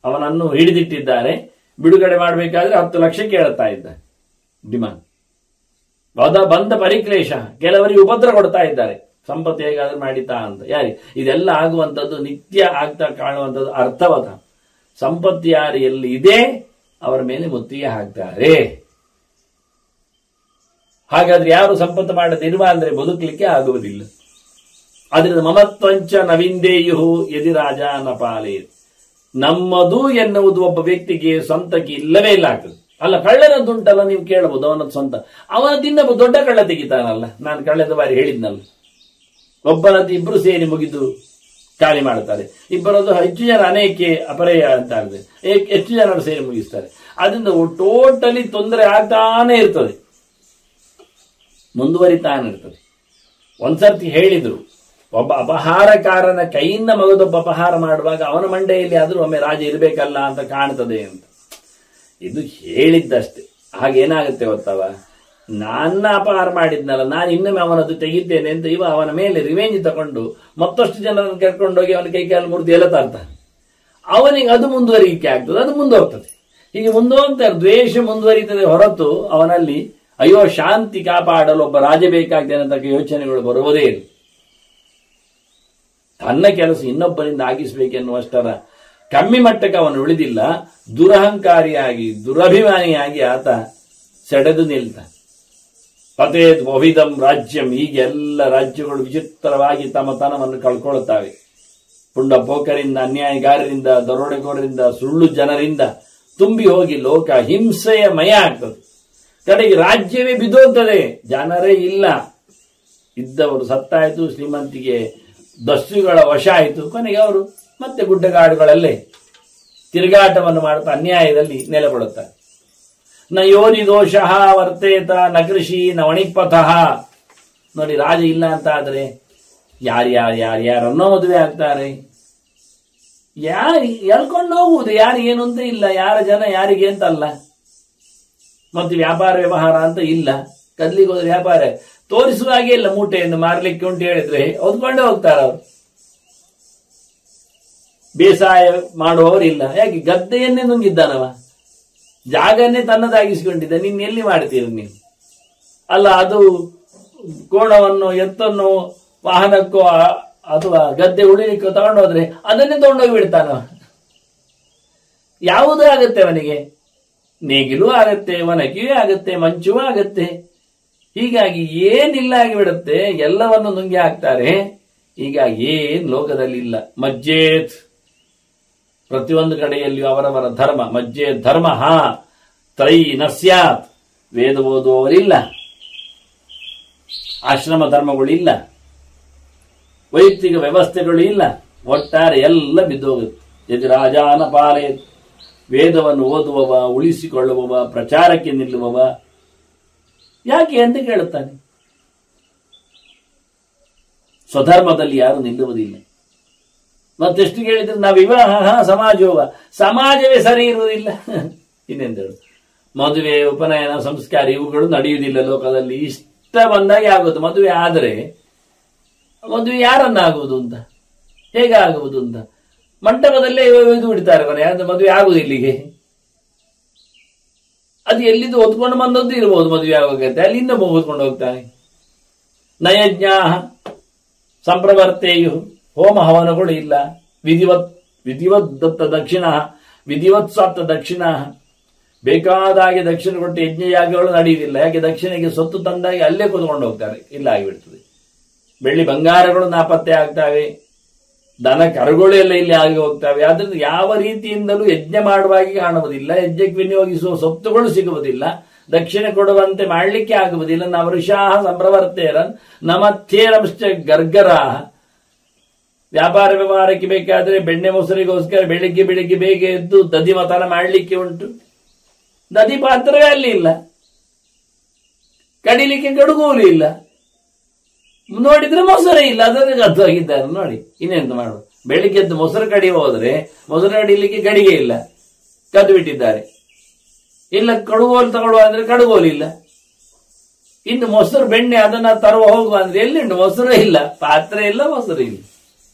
ಅವನನ್ನು ಹಿಡಿದಿಟ್ಟಿದ್ದಾರೆ. ಬಿಡುಗಡೆ ಮಾಡಬೇಕಾದ್ರೆ 10 ಲಕ್ಷ ಕೇಳುತ್ತಾ ಇದ್ದಾರೆ ಡಿಮಾಂಡ್. ವದ ಬಂಧ ಪರಿಕ್ಲೇಶ, ಕೆಲವರಿಗೆ ಉಪದ್ರ ಕೊಡ್ತಾ ಇದ್ದಾರೆ, ಸಂಪತ್ತು ಹೇಗಾದ್ರೂ ಮಾಡಿತಾ ಅಂತ. ಯಾರಿ ಇದೆಲ್ಲ ಆಗುವಂಥದ್ದು ನಿತ್ಯ ಆಗ್ತಾ ಕಾಣುವಂಥದ್ದು ಅರ್ಥವತ. ಸಂಪತ್ತು ಯಾರು ಎಲ್ಲಿ ಇದೆ ಅವರ ಮೇಲೆ ಮುತ್ತಿಗೆ ಹಾಕ್ತಾರೆ. ಹಾಗಾದ್ರೆ ಯಾರು ಸಂಪತ್ತು ಮಾಡದಿರುವ ಅಂದ್ರೆ ಬದುಕಲಿಕ್ಕೆ ಆಗುವುದಿಲ್ಲ. ಆದ್ರಿಂದ ಮಮತ್ವಂಚ ನವಿಂದೇಯು ಯದಿ ರಾಜ ನಪಾಲೇ. ನಮ್ಮದು ಎನ್ನುವುದು ಒಬ್ಬ ವ್ಯಕ್ತಿಗೆ ಸ್ವಂತಕ್ಕೆ ಇಲ್ಲವೇ ಇಲ್ಲ ಆಗ್ತದೆ. ಅಲ್ಲ, ಕಳ್ಳನದ್ದುಂಟಲ್ಲ, ನೀವು ಕೇಳಬಹುದು ಅವನದ್ದು ಸ್ವಂತ. ಅವನದ್ದಿನ್ನ ದೊಡ್ಡ ಕಳ್ಳ ತೆಗಿತಾನಲ್ಲ. ನಾನು ಕಳೆದ ಬಾರಿ ಹೇಳಿದ್ನಲ್ಲ, ಒಬ್ಬನದ್ದು ಇಬ್ರು ಸೇರಿ ಮುಗಿದು ಖಾಲಿ ಮಾಡ್ತಾರೆ. ಇಬ್ಬರದ್ದು ಹೆಚ್ಚು ಜನ ಅನೇಕೆ ಅಪರಯ ಅಂತ ಇದೆ, ಹೆಚ್ಚು ಜನರು ಸೇರಿ ಮುಗಿಸ್ತಾರೆ. ಅದರಿಂದ ಟೋಟಲಿ ತೊಂದರೆ ಆಗ್ತಾನೆ ಇರ್ತದೆ, ಮುಂದುವರಿತಾನೆ ಇರ್ತದೆ. ಒಂದ್ಸರ್ತಿ ಹೇಳಿದ್ರು, ಒಬ್ಬ ಅಪಹಾರಕಾರನ ಕೈಯಿಂದ ಮಗದೊಬ್ಬ ಅಪಹಾರ ಮಾಡುವಾಗ ಅವನ ಮಂಡೆಯಲ್ಲಿ ಆದ್ರೂ ಒಮ್ಮೆ ರಾಜ ಇರಬೇಕಲ್ಲ ಅಂತ ಕಾಣ್ತದೆ ಅಂತ. ಇದು ಹೇಳಿದ್ದಷ್ಟೇ. ಹಾಗೇನಾಗುತ್ತೆ ಗೊತ್ತವ, ನನ್ನ ಅಪಹಾರ ಮಾಡಿದ್ನಲ್ಲ, ನಾನು ಇನ್ನೊಮ್ಮೆ ಅವನದ್ದು ತೆಗಿದ್ದೇನೆ ಅಂತ ಇವ ಅವನ ಮೇಲೆ ರಿವೆಂಜ್ ತಗೊಂಡು ಮತ್ತಷ್ಟು ಜನರನ್ನು ಕರ್ಕೊಂಡೋಗಿ ಅವನ ಕೈ ಕಾಲು ಮುರಿದು ಎಲ್ಲ ತರ್ತಾನೆ. ಅವನಿಗೆ ಅದು ಮುಂದುವರಿಕೆ ಆಗ್ತದೆ, ಅದು ಮುಂದುವರ್ತದೆ. ಹೀಗೆ ಮುಂದುವರ್ತಾರೆ, ದ್ವೇಷ ಮುಂದುವರಿತದೆ ಹೊರತು ಅವನಲ್ಲಿ ಅಯ್ಯೋ ಶಾಂತಿ ಕಾಪಾಡಲು ಒಬ್ಬ ರಾಜ ಬೇಕಾಗ್ತೇನೆ ಅಂತ ಯೋಚನೆಗಳು ಬರುವುದೇ ಇಲ್ಲ. ತನ್ನ ಕೆಲಸ ಇನ್ನೊಬ್ಬರಿಂದ ಆಗಿಸಬೇಕೆನ್ನುವಷ್ಟರ ಕಮ್ಮಿ ಮಟ್ಟಕ್ಕೆ ಅವನು ಉಳಿದಿಲ್ಲ. ದುರಹಂಕಾರಿಯಾಗಿ, ದುರಭಿಮಾನಿಯಾಗಿ ಆತ ಸೆಡೆದು ನಿಲ್ತಾನೆ. ಪತೇದ್ ಬಹುವಿಧಂ ರಾಜ್ಯಂ. ಹೀಗೆಲ್ಲ ರಾಜ್ಯಗಳು ವಿಚಿತ್ರವಾಗಿ ತಮ್ಮ ತನವನ್ನು ಕಳ್ಕೊಳ್ಳುತ್ತವೆ. ಪುಂಡ ಪೋಕರಿಂದ, ಅನ್ಯಾಯಗಾರರಿಂದ, ದರೋಡೆಕೋರರಿಂದ, ಸುಳ್ಳು ಜನರಿಂದ ತುಂಬಿ ಹೋಗಿ ಲೋಕ ಹಿಂಸೆಯ ಮಯ ಆಗ್ತದೆ. ಕಡೆಗೆ ರಾಜ್ಯವೇ ಬಿದ್ದೋಗ್ತದೆ, ಜನರೇ ಇಲ್ಲ. ಇದ್ದವರು ಸತ್ತಾಯಿತು, ಶ್ರೀಮಂತಿಗೆ ದಸ್ಯುಗಳ ವಶ ಆಯಿತು. ಕೊನೆಗೆ ಅವರು ಮತ್ತೆ ಗುಡ್ಡಗಾಡುಗಳಲ್ಲೇ ತಿರುಗಾಟವನ್ನು ಮಾಡ್ತಾ ಅನ್ಯಾಯದಲ್ಲಿ ನೆಲೆಗೊಳ್ಳುತ್ತಾರೆ. ನ ಯೋನಿ ದೋಷ ವರ್ತೇತ ನ ಕೃಷಿ ನ ವಣಿಕ್ಪಥಃ. ನೋಡಿ, ರಾಜ ಇಲ್ಲ ಅಂತ ಆದ್ರೆ ಯಾರ್ಯಾರನ್ನೋ ಮದುವೆ ಆಗ್ತಾರೆ. ಎಳ್ಕೊಂಡು ಹೋಗುವುದು ಯಾರಿಗೇನು ಅಂತ ಇಲ್ಲ, ಯಾರ ಜನ ಯಾರಿಗೆ ಅಂತ ಅಲ್ಲ. ಮತ್ತು ವ್ಯಾಪಾರ ವ್ಯವಹಾರ ಅಂತ ಇಲ್ಲ. ಕದ್ಲಿಗೆ ಹೋದ್ರೆ ವ್ಯಾಪಾರ ತೋರಿಸುವ ಹಾಗೆ ಇಲ್ಲ. ಮೂಟೆಯನ್ನು ಮಾರ್ಲಿಕ್ಕೆ ಉಂಟು ಹೇಳಿದ್ರೆ ಹೊದ್ಕೊಂಡೇ ಹೋಗ್ತಾರ ಅವರು. ಬೇಸಾಯ ಮಾಡುವವರಿಲ್ಲ. ಯಾಕೆ? ಗದ್ದೆಯನ್ನೇ ನುಂಗಿದ್ದಾನವ, ಜಾಗನ್ನೇ ತನ್ನದಾಗಿಸಿಕೊಂಡಿದ್ದ. ನೀನ್ ಎಲ್ಲಿ ಮಾಡ್ತೀರಿ ನೀವು? ಅಲ್ಲ, ಅದು ಕೋಣವನ್ನು ಎತ್ತನ್ನು ವಾಹನಕ್ಕೋ ಅಥವಾ ಗದ್ದೆ ಉಳಿಲಿಕ್ಕೋ ತಗೊಂಡೋದ್ರೆ ಅದನ್ನೇ ತಗೊಂಡೋಗಿ ಬಿಡ್ತಾನವ. ಯಾವುದೂ ಆಗತ್ತೆ ಅವನಿಗೆ, ನೇಗಿಲು ಆಗತ್ತೆ, ಒಣಗಿಯೂ ಆಗತ್ತೆ, ಮಂಚೂ ಆಗತ್ತೆ. ಹೀಗಾಗಿ ಏನಿಲ್ಲ ಆಗಿಬಿಡುತ್ತೆ, ಎಲ್ಲವನ್ನು ನುಂಗಿ ಹಾಕ್ತಾರೆ. ಹೀಗಾಗಿ ಏನ್ ಲೋಕದಲ್ಲಿ ಇಲ್ಲ. ಮಜ್ಜೇತ್, ಪ್ರತಿಯೊಂದು ಕಡೆಯಲ್ಲಿಯೂ ಅವರವರ ಧರ್ಮ. ಮಜ್ಜೆ ಧರ್ಮ ತ್ರೈ ನಸ್ಯಾತ್. ವೇದ ಓದುವವರಿಲ್ಲ, ಆಶ್ರಮ ಧರ್ಮಗಳಿಲ್ಲ, ವೈಯಕ್ತಿಕ ವ್ಯವಸ್ಥೆಗಳು ಇಲ್ಲ. ಒಟ್ಟಾರೆ ಎಲ್ಲ ಬಿದ್ದೋಗುತ್ತೆ. ಯದಿ ರಾಜಾನ ಪಾಲೇ. ವೇದವನ್ನು ಓದುವವ, ಉಳಿಸಿಕೊಳ್ಳುವವ, ಪ್ರಚಾರಕ್ಕೆ ನಿಲ್ಲುವವ ಯಾಕೆ ಅಂತ ಕೇಳುತ್ತಾನೆ. ಸ್ವಧರ್ಮದಲ್ಲಿ ಯಾರು ನಿಲ್ಲುವುದಿಲ್ಲ. ಮತ್ತೆಷ್ಟು ಕೇಳಿದ್ರೆ ನಾವು ವಿವಾಹ ಸಮಾಜೋವ, ಸಮಾಜವೇ ಸರಿ ಇರುವುದಿಲ್ಲ. ಇನ್ನೆಂದೇಳು, ಮದುವೆ, ಉಪನಯನ, ಸಂಸ್ಕಾರ ಇವುಗಳು ನಡೆಯುವುದಿಲ್ಲ ಲೋಕದಲ್ಲಿ. ಇಷ್ಟ ಬಂದಾಗೆ ಆಗುತ್ತೆ. ಮದುವೆ ಆದರೆ ಮದುವೆ ಯಾರನ್ನಾಗುವುದು ಅಂತ, ಹೇಗೆ ಆಗುವುದು ಅಂತ ಮಂಟಪದಲ್ಲೇ ಇದು ಬಿಡ್ತಾರೆ. ಮದುವೆ ಆಗುವುದು ಇಲ್ಲಿಗೆ, ಅದು ಎಲ್ಲಿದ್ದು ಹೊತ್ಕೊಂಡು ಬಂದದ್ದು ಇರಬಹುದು. ಮದುವೆ ಆಗೋಗತ್ತೆ, ಅಲ್ಲಿಂದ ಹೊತ್ಕೊಂಡು ಹೋಗ್ತಾನೆ. ನಯಜ್ಞ ಸಂಪ್ರವರ್ತೇಯು, ಹೋಮ ಹವನಗಳು ಇಲ್ಲ. ವಿಧಿವತ್ ದಕ್ಷಿಣ, ವಿಧಿವತ್ಸಾಪ್ತ ದಕ್ಷಿಣ, ಬೇಕಾದಾಗೆ ದಕ್ಷಿಣ ಕೊಟ್ಟು ಯಜ್ಞಯಾಗಗಳು ನಡೆಯುವುದಿಲ್ಲ. ಯಾಕೆ? ದಕ್ಷಿಣೆಗೆ ಸೊತ್ತು ತಂದಾಗಿ ಅಲ್ಲೇ ಕೂತ್ಕೊಂಡು ಹೋಗ್ತಾರೆ, ಇಲ್ಲ ಆಗಿಬಿಡ್ತದೆ. ಬೆಳ್ಳಿ ಬಂಗಾರಗಳು ನಾಪತ್ತೆ ಆಗ್ತವೆ, ದನ ಕರುಗಳು ಎಲ್ಲ ಇಲ್ಲಿ ಆಗಿ ಹೋಗ್ತವೆ. ಆದ್ರಿಂದ ಯಾವ ರೀತಿಯಿಂದಲೂ ಯಜ್ಞ ಮಾಡುವಾಗಿ ಕಾಣುವುದಿಲ್ಲ, ಯಜ್ಞಕ್ಕೆ ವಿನಿಯೋಗಿಸುವ ಸೊತ್ತುಗಳು ಸಿಗುವುದಿಲ್ಲ, ದಕ್ಷಿಣೆ ಕೊಡುವಂತೆ ಮಾಡಲಿಕ್ಕೆ ಆಗುವುದಿಲ್ಲ. ನವಋಷಾಹ ಸಂಪ್ರವರ್ತೇರನ್ ನಮಥೇರಶ್ಚ ಗರ್ಗರಾಹ. ವ್ಯಾಪಾರ ವ್ಯವಹಾರಕ್ಕೆ ಬೇಕಾದ್ರೆ ಬೆಣ್ಣೆ ಮೊಸರಿಗೋಸ್ಕರ ಬೆಳಿಗ್ಗೆ ಬೆಳಿಗ್ಗೆ ಬೇಗ ಎದ್ದು ದಧಿ ಮತನ ಮಾಡಲಿಕ್ಕೆ ಉಂಟು. ದಧಿ ಪಾತ್ರವೇ ಅಲ್ಲಿ ಇಲ್ಲ, ಕಡಿಲಿಕ್ಕೆ ಗಡುಗೋಲು ಇಲ್ಲ, ನೋಡಿದ್ರೆ ಮೊಸರೇ ಇಲ್ಲ. ಅದನ್ನು ಕದ್ದು ಹೋಗಿದ್ದಾರೆ ನೋಡಿ. ಇನ್ನೆಂತ ಮಾಡುವ? ಬೆಳಿಗ್ಗೆ ಎದ್ದು ಮೊಸರು ಕಡಿ ಹೋದ್ರೆ ಮೊಸರು ಕಡಿಲಿಕ್ಕೆ ಗಡಿಗೆ ಇಲ್ಲ, ಕದ್ದು ಬಿಟ್ಟಿದ್ದಾರೆ. ಇಲ್ಲ ಕಡುಗೋಲು ತಗೊಳ್ಳುವ ಅಂದ್ರೆ ಕಡುಗೋಲಿಲ್ಲ. ಇನ್ನು ಮೊಸರು ಬೆಣ್ಣೆ ಅದನ್ನ ತರುವ ಹೋಗುವ ಅಂದ್ರೆ ಎಲ್ಲಿಂಟು? ಮೊಸರು ಇಲ್ಲ, ಪಾತ್ರೆ ಇಲ್ಲ, ಮೊಸರು ಇಲ್ಲ,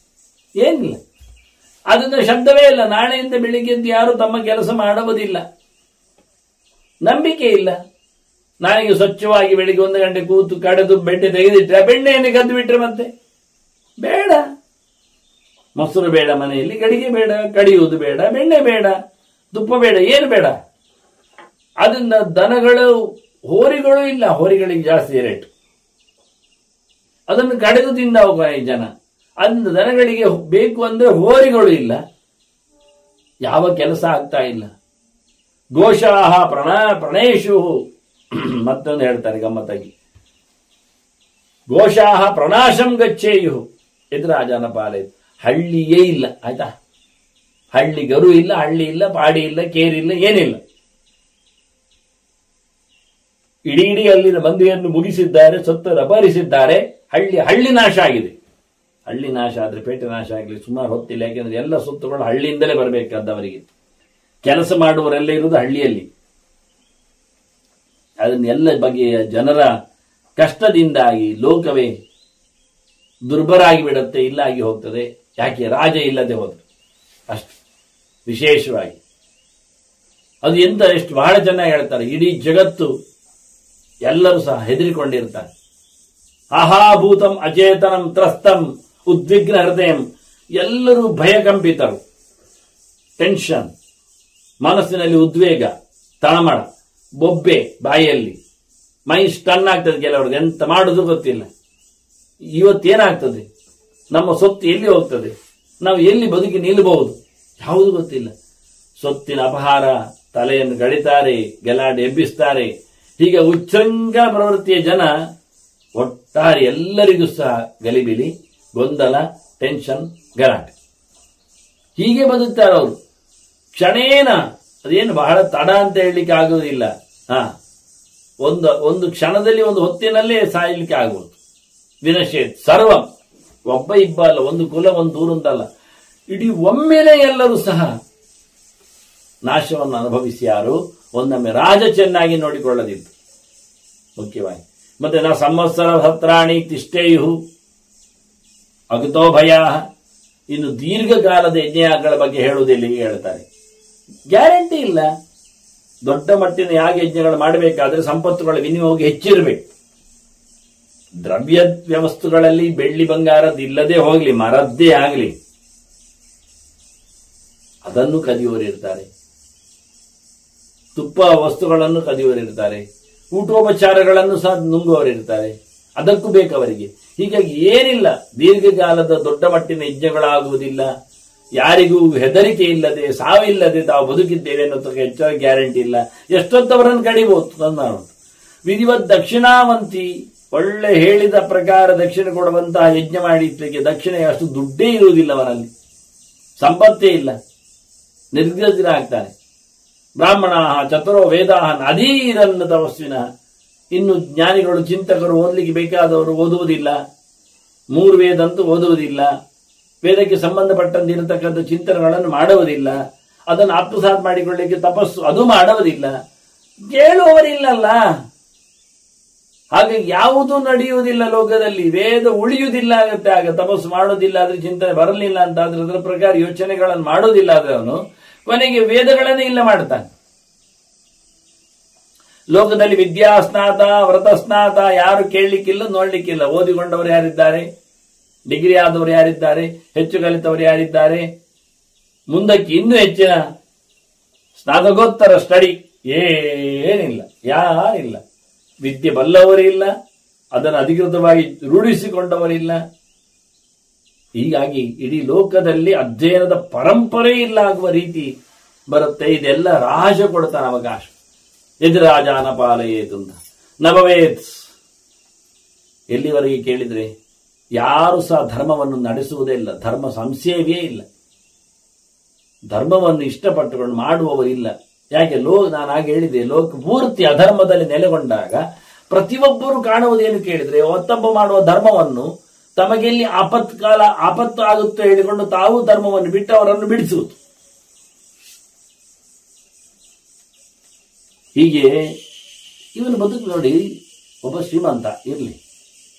ಏನಿಲ್ಲ. ಅದನ್ನ ಶಬ್ದವೇ ಇಲ್ಲ. ನಾಳೆಯಿಂದ ಬೆಳಿಗ್ಗೆ ಎದ್ದು ಯಾರು ತಮ್ಮ ಕೆಲಸ ಮಾಡುವುದಿಲ್ಲ, ನಂಬಿಕೆ ಇಲ್ಲ. ನಾಳೆಗೆ ಸ್ವಚ್ಛವಾಗಿ ಬೆಳಿಗ್ಗೆ 1 ಗಂಟೆ ಕೂತು ಕಡೆದು ಬೆಣ್ಣೆ ತೆಗೆದಿಟ್ರೆ ಬೆಣ್ಣೆಯನ್ನು ಕದ್ದು ಬಿಟ್ರೆ ಮತ್ತೆ ಬೇಡ. ಮೊಸರು ಬೇಡ ಮನೆಯಲ್ಲಿ, ಗಡಿಗೆ ಬೇಡ, ಕಡಿಯುವುದು ಬೇಡ, ಬೆಣ್ಣೆ ಬೇಡ, ತುಪ್ಪ ಬೇಡ, ಏನು ಬೇಡ. ಅದನ್ನ ದನಗಳು, ಹೋರಿಗಳು ಇಲ್ಲ, ಹೋರಿಗಳಿಗೆ ಜಾಸ್ತಿ ರೇಟ್. ಅದನ್ನು ಕಡೆದು ತಿಂದ ಹೋಗುವ ಈ ಜನ. ಅದನ್ನ ದನಗಳಿಗೆ ಬೇಕು ಅಂದ್ರೆ ಹೋರಿಗಳು ಇಲ್ಲ, ಯಾವ ಕೆಲಸ ಆಗ್ತಾ ಇಲ್ಲ. ಗೋಶಾಹ ಪ್ರಣೇಶು, ಮತ್ತೊಂದು ಹೇಳ್ತಾರೆ ಗಮ್ಮತ್ತಾಗಿ, ಗೋಶಾಹ ಪ್ರಣಾಶಂ ಗಚ್ಚೇಯು ಎದುರಾಜನ ಪಾಲೆ. ಹಳ್ಳಿಯೇ ಇಲ್ಲ, ಆಯ್ತಾ? ಹಳ್ಳಿ ಗರು ಇಲ್ಲ, ಹಳ್ಳಿ ಇಲ್ಲ, ಪಾಡಿ ಇಲ್ಲ, ಕೇರಿಲ್ಲ, ಏನಿಲ್ಲ. ಇಡೀ ಅಲ್ಲಿನ ಮಂದಿಯನ್ನು ಮುಗಿಸಿದ್ದಾರೆ, ಸೊತ್ತನ್ನು ಅಪಹರಿಸಿದ್ದಾರೆ. ಹಳ್ಳಿ ನಾಶ ಆಗಿದೆ. ಹಳ್ಳಿ ನಾಶ ಆದ್ರೆ ಪೇಟೆ ನಾಶ ಆಗಲಿ ಸುಮಾರು ಹೊತ್ತಿಲ್ಲ. ಯಾಕೆಂದ್ರೆ ಎಲ್ಲ ಸೊತ್ತುಗಳು ಹಳ್ಳಿಯಿಂದಲೇ ಬರಬೇಕಾದವರಿಗೆ. ಕೆಲಸ ಮಾಡುವವರೆಲ್ಲ ಇರುವುದು ಹಳ್ಳಿಯಲ್ಲಿ. ಅದನ್ನೆಲ್ಲ ಬಗೆಯ ಜನರ ಕಷ್ಟದಿಂದಾಗಿ ಲೋಕವೇ ದುರ್ಬರ ಆಗಿ ಬಿಡುತ್ತೆ, ಇಲ್ಲ ಆಗಿ ಹೋಗ್ತದೆ. ಯಾಕೆ? ರಾಜ ಇಲ್ಲದೆ ಹೋದ್ರೆ ಅಷ್ಟು ವಿಶೇಷವಾಗಿ. ಅದು ಎಂತ ಎಷ್ಟು ಬಹಳ ಚೆನ್ನಾಗಿ ಹೇಳ್ತಾರೆ. ಇಡೀ ಜಗತ್ತು ಎಲ್ಲರೂ ಸಹ ಹೆದರಿಕೊಂಡಿರ್ತಾರೆ. ಆಹಾಭೂತಂ ಅಚೇತನಂ ತ್ರಸ್ತಂ ಉದ್ವಿಗ್ನ ಹೃದಯಂ. ಎಲ್ಲರೂ ಭಯಕಂಪಿತರು, ಟೆನ್ಷನ್, ಮನಸ್ಸಿನಲ್ಲಿ ಉದ್ವೇಗ, ತಳಮಳ, ಬೊಬ್ಬೆ ಬಾಯಿಯಲ್ಲಿ, ಮೈ ಸ್ಟನ್ ಆಗ್ತದೆ ಕೆಲವರಿಗೆ. ಎಂತ ಮಾಡುದು ಗೊತ್ತಿಲ್ಲ. ಇವತ್ತೇನಾಗ್ತದೆ, ನಮ್ಮ ಸೊತ್ತು ಎಲ್ಲಿ ಹೋಗ್ತದೆ, ನಾವು ಎಲ್ಲಿ ಬದುಕಿ ನಿಲ್ಲಬಹುದು, ಯಾವುದು ಗೊತ್ತಿಲ್ಲ. ಸೊತ್ತಿನ ಅಪಹಾರ, ತಲೆಯನ್ನು ಗಡಿತಾರೆ, ಗಲಾಟೆ ಎಬ್ಬಿಸ್ತಾರೆ. ಹೀಗೆ ಉಚ್ಚಂಗ ಪ್ರವೃತ್ತಿಯ ಜನ ಒಟ್ಟಾರೆ ಎಲ್ಲರಿಗೂ ಸಹ ಗಲಿಬಿಲಿ, ಗೊಂದಲ, ಟೆನ್ಷನ್, ಗಲಾಟೆ, ಹೀಗೆ ಬದುಕ್ತಾರೆ ಅವರು. ಕ್ಷಣೇನ, ಅದೇನು ಬಹಳ ತಡ ಅಂತ ಹೇಳಲಿಕ್ಕೆ ಆಗುವುದಿಲ್ಲ. ಒಂದು ಕ್ಷಣದಲ್ಲಿ, ಒಂದು ಹೊತ್ತಿನಲ್ಲೇ ಸಾಯಲಿಕ್ಕೆ ಆಗುವುದು. ವಿನಶೇತ್ ಸರ್ವಂ, ಒಬ್ಬ ಇಬ್ಬ ಅಲ್ಲ, ಒಂದು ಕುಲ, ಒಂದು ಊರಂತಲ್ಲ, ಇಡೀ ಒಮ್ಮೆಲೆ ಎಲ್ಲರೂ ಸಹ ನಾಶವನ್ನು ಅನುಭವಿಸಿ ಯಾರು ಒಂದೊಮ್ಮೆ ರಾಜ ಚೆನ್ನಾಗಿ ನೋಡಿಕೊಳ್ಳದಿತ್ತು ಮುಖ್ಯವಾಗಿ. ಮತ್ತೆ ನಾ ಸಂವತ್ಸರ ಹತ್ರಾಣಿ ತಿಷ್ಟೇಯು ಅಗತೋ ಭಯ. ಇನ್ನು ದೀರ್ಘಕಾಲದ ಯಜ್ಞಗಳ ಬಗ್ಗೆ ಹೇಳುವುದಿಲ್ಲ, ಹೀಗೆ ಹೇಳ್ತಾರೆ. ಗ್ಯಾರಂಟಿ ಇಲ್ಲ. ದೊಡ್ಡ ಮಟ್ಟಿನ ಯಾಗ ಯಜ್ಞಗಳು ಮಾಡಬೇಕಾದ್ರೆ ಸಂಪತ್ತುಗಳ ವಿನಿಯೋಗ ಹೆಚ್ಚಿರಬೇಕು. ದ್ರವ್ಯ ವ್ಯವಸ್ತುಗಳಲ್ಲಿ ಬೆಳ್ಳಿ ಬಂಗಾರದ್ದು ಇಲ್ಲದೆ ಹೋಗ್ಲಿ, ಮರದ್ದೇ ಆಗಲಿ, ಅದನ್ನು ಕದಿಯೋರಿರ್ತಾರೆ. ತುಪ್ಪ ವಸ್ತುಗಳನ್ನು ಕದಿಯೋರಿರ್ತಾರೆ. ಊಟೋಪಚಾರಗಳನ್ನು ಸಹ ನುಂಗುವವರಿರ್ತಾರೆ. ಅದಕ್ಕೂ ಬೇಕವರಿಗೆ. ಹೀಗಾಗಿ ಏನಿಲ್ಲ, ದೀರ್ಘಕಾಲದ ದೊಡ್ಡ ಮಟ್ಟಿನ ಯಜ್ಞಗಳಾಗುವುದಿಲ್ಲ. ಯಾರಿಗೂ ಹೆದರಿಕೆ ಇಲ್ಲದೆ, ಸಾವಿಲ್ಲದೆ ತಾವು ಬದುಕಿದ್ದೇವೆ ಅನ್ನೋದಕ್ಕೆ ಹೆಚ್ಚಾಗಿ ಗ್ಯಾರಂಟಿ ಇಲ್ಲ. ಎಷ್ಟೊತ್ತವರನ್ನು ಕಡಿಬಹುದು. ನಾನು ವಿಧಿವತ್ ದಕ್ಷಿಣಾವಂತಿ, ಒಳ್ಳೆ ಹೇಳಿದ ಪ್ರಕಾರ ದಕ್ಷಿಣೆ ಕೊಡುವಂತಹ ಯಜ್ಞ ಮಾಡಿದ್ದಕ್ಕೆ ದಕ್ಷಿಣೆ ಅಷ್ಟು ದುಡ್ಡೇ ಇರುವುದಿಲ್ಲ ಅವನಲ್ಲಿ, ಸಂಪತ್ತೇ ಇಲ್ಲ, ನಿರ್ಗತಿರ ಆಗ್ತಾನೆ. ಬ್ರಾಹ್ಮಣ ಚತುರೋ ವೇದ ನದೀರನ್ನ ತಪಸ್ವಿನ. ಇನ್ನು ಜ್ಞಾನಿಗಳು, ಚಿಂತಕರು, ಓದಲಿಕ್ಕೆ ಬೇಕಾದವರು ಓದುವುದಿಲ್ಲ. 3 ವೇದ ಅಂತೂ ಓದುವುದಿಲ್ಲ. ವೇದಕ್ಕೆ ಸಂಬಂಧಪಟ್ಟಂತೆ ಇರತಕ್ಕಂಥ ಚಿಂತನೆಗಳನ್ನು ಮಾಡುವುದಿಲ್ಲ. ಅದನ್ನು ಆತ್ಮಸಾತ್ ಮಾಡಿಕೊಳ್ಳಲಿಕ್ಕೆ ತಪಸ್ಸು ಅದು ಮಾಡುವುದಿಲ್ಲ. ಕೇಳುವವರಿಲ್ಲಲ್ಲ. ಹಾಗೆ ಯಾವುದೂ ನಡೆಯುವುದಿಲ್ಲ ಲೋಕದಲ್ಲಿ. ವೇದ ಉಳಿಯುವುದಿಲ್ಲ ಆಗತ್ತೆ. ಆಗ ತಪಸ್ಸು ಮಾಡೋದಿಲ್ಲ ಆದ್ರೆ, ಚಿಂತನೆ ಬರಲಿಲ್ಲ ಅಂತ ಆದ್ರೆ, ಅದರ ಪ್ರಕಾರ ಯೋಚನೆಗಳನ್ನು ಮಾಡೋದಿಲ್ಲ ಆದ್ರೆ ಅವನು ಕೊನೆಗೆ ವೇದಗಳನ್ನೇ ಇಲ್ಲ ಮಾಡ್ತಾನೆ. ಲೋಕದಲ್ಲಿ ವಿದ್ಯಾ ಸ್ನಾತ ವ್ರತ ಸ್ನಾತ ಯಾರು ಕೇಳಲಿಕ್ಕಿಲ್ಲ, ನೋಡ್ಲಿಕ್ಕಿಲ್ಲ. ಓದಿಕೊಂಡವರು ಯಾರಿದ್ದಾರೆ, ಡಿಗ್ರಿ ಆದವರು ಯಾರಿದ್ದಾರೆ, ಹೆಚ್ಚು ಕಲಿತವರು ಯಾರಿದ್ದಾರೆ, ಮುಂದಕ್ಕೆ ಇನ್ನೂ ಹೆಚ್ಚಿನ ಸ್ನಾತಕೋತ್ತರ ಸ್ಟಡಿ ಏನಿಲ್ಲ, ಯಾರಿಲ್ಲ. ವಿದ್ಯೆ ಬಲ್ಲವರಿಲ್ಲ, ಅದನ್ನು ಅಧಿಕೃತವಾಗಿ ರೂಢಿಸಿಕೊಂಡವರಿಲ್ಲ. ಹೀಗಾಗಿ ಇಡೀ ಲೋಕದಲ್ಲಿ ಅಧ್ಯಯನದ ಪರಂಪರೆ ಇಲ್ಲ ಆಗುವ ರೀತಿ ಬರುತ್ತೆ. ಇದೆಲ್ಲ ರಾಜ ಕೊಡ್ತಾನೆ ಅವಕಾಶ. ಎದುರಾಜಾನ ಪಾಲಯೇತು ನಭವೇತ್. ಎಲ್ಲಿವರೆಗೆ ಕೇಳಿದ್ರೆ ಯಾರು ಸಹ ಧರ್ಮವನ್ನು ನಡೆಸುವುದೇ ಇಲ್ಲ, ಧರ್ಮ ಸಂಸೇವಿಯೇ ಇಲ್ಲ, ಧರ್ಮವನ್ನು ಇಷ್ಟಪಟ್ಟುಕೊಂಡು ಮಾಡುವವರಿಲ್ಲ. ಯಾಕೆ? ನಾನು ಹಾಗೆ ಹೇಳಿದೆ, ಲೋಕ ಪೂರ್ತಿ ಅಧರ್ಮದಲ್ಲಿ ನೆಲೆಗೊಂಡಾಗ ಪ್ರತಿಯೊಬ್ಬರು ಕಾಣುವುದೇನು ಕೇಳಿದ್ರೆ, ಒತ್ತೊಬ್ಬ ಮಾಡುವ ಧರ್ಮವನ್ನು ತಮಗೆಲ್ಲಿ ಆಪತ್ತು ಆಗುತ್ತೋ ಹೇಳಿಕೊಂಡು ತಾವು ಧರ್ಮವನ್ನು ಬಿಟ್ಟು ಅವರನ್ನು ಬಿಡಿಸುವುದು. ಹೀಗೆ ಇವನು ಬದುಕು ನೋಡಿ. ಒಬ್ಬ ಶ್ರೀಮಂತ ಇರಲಿ,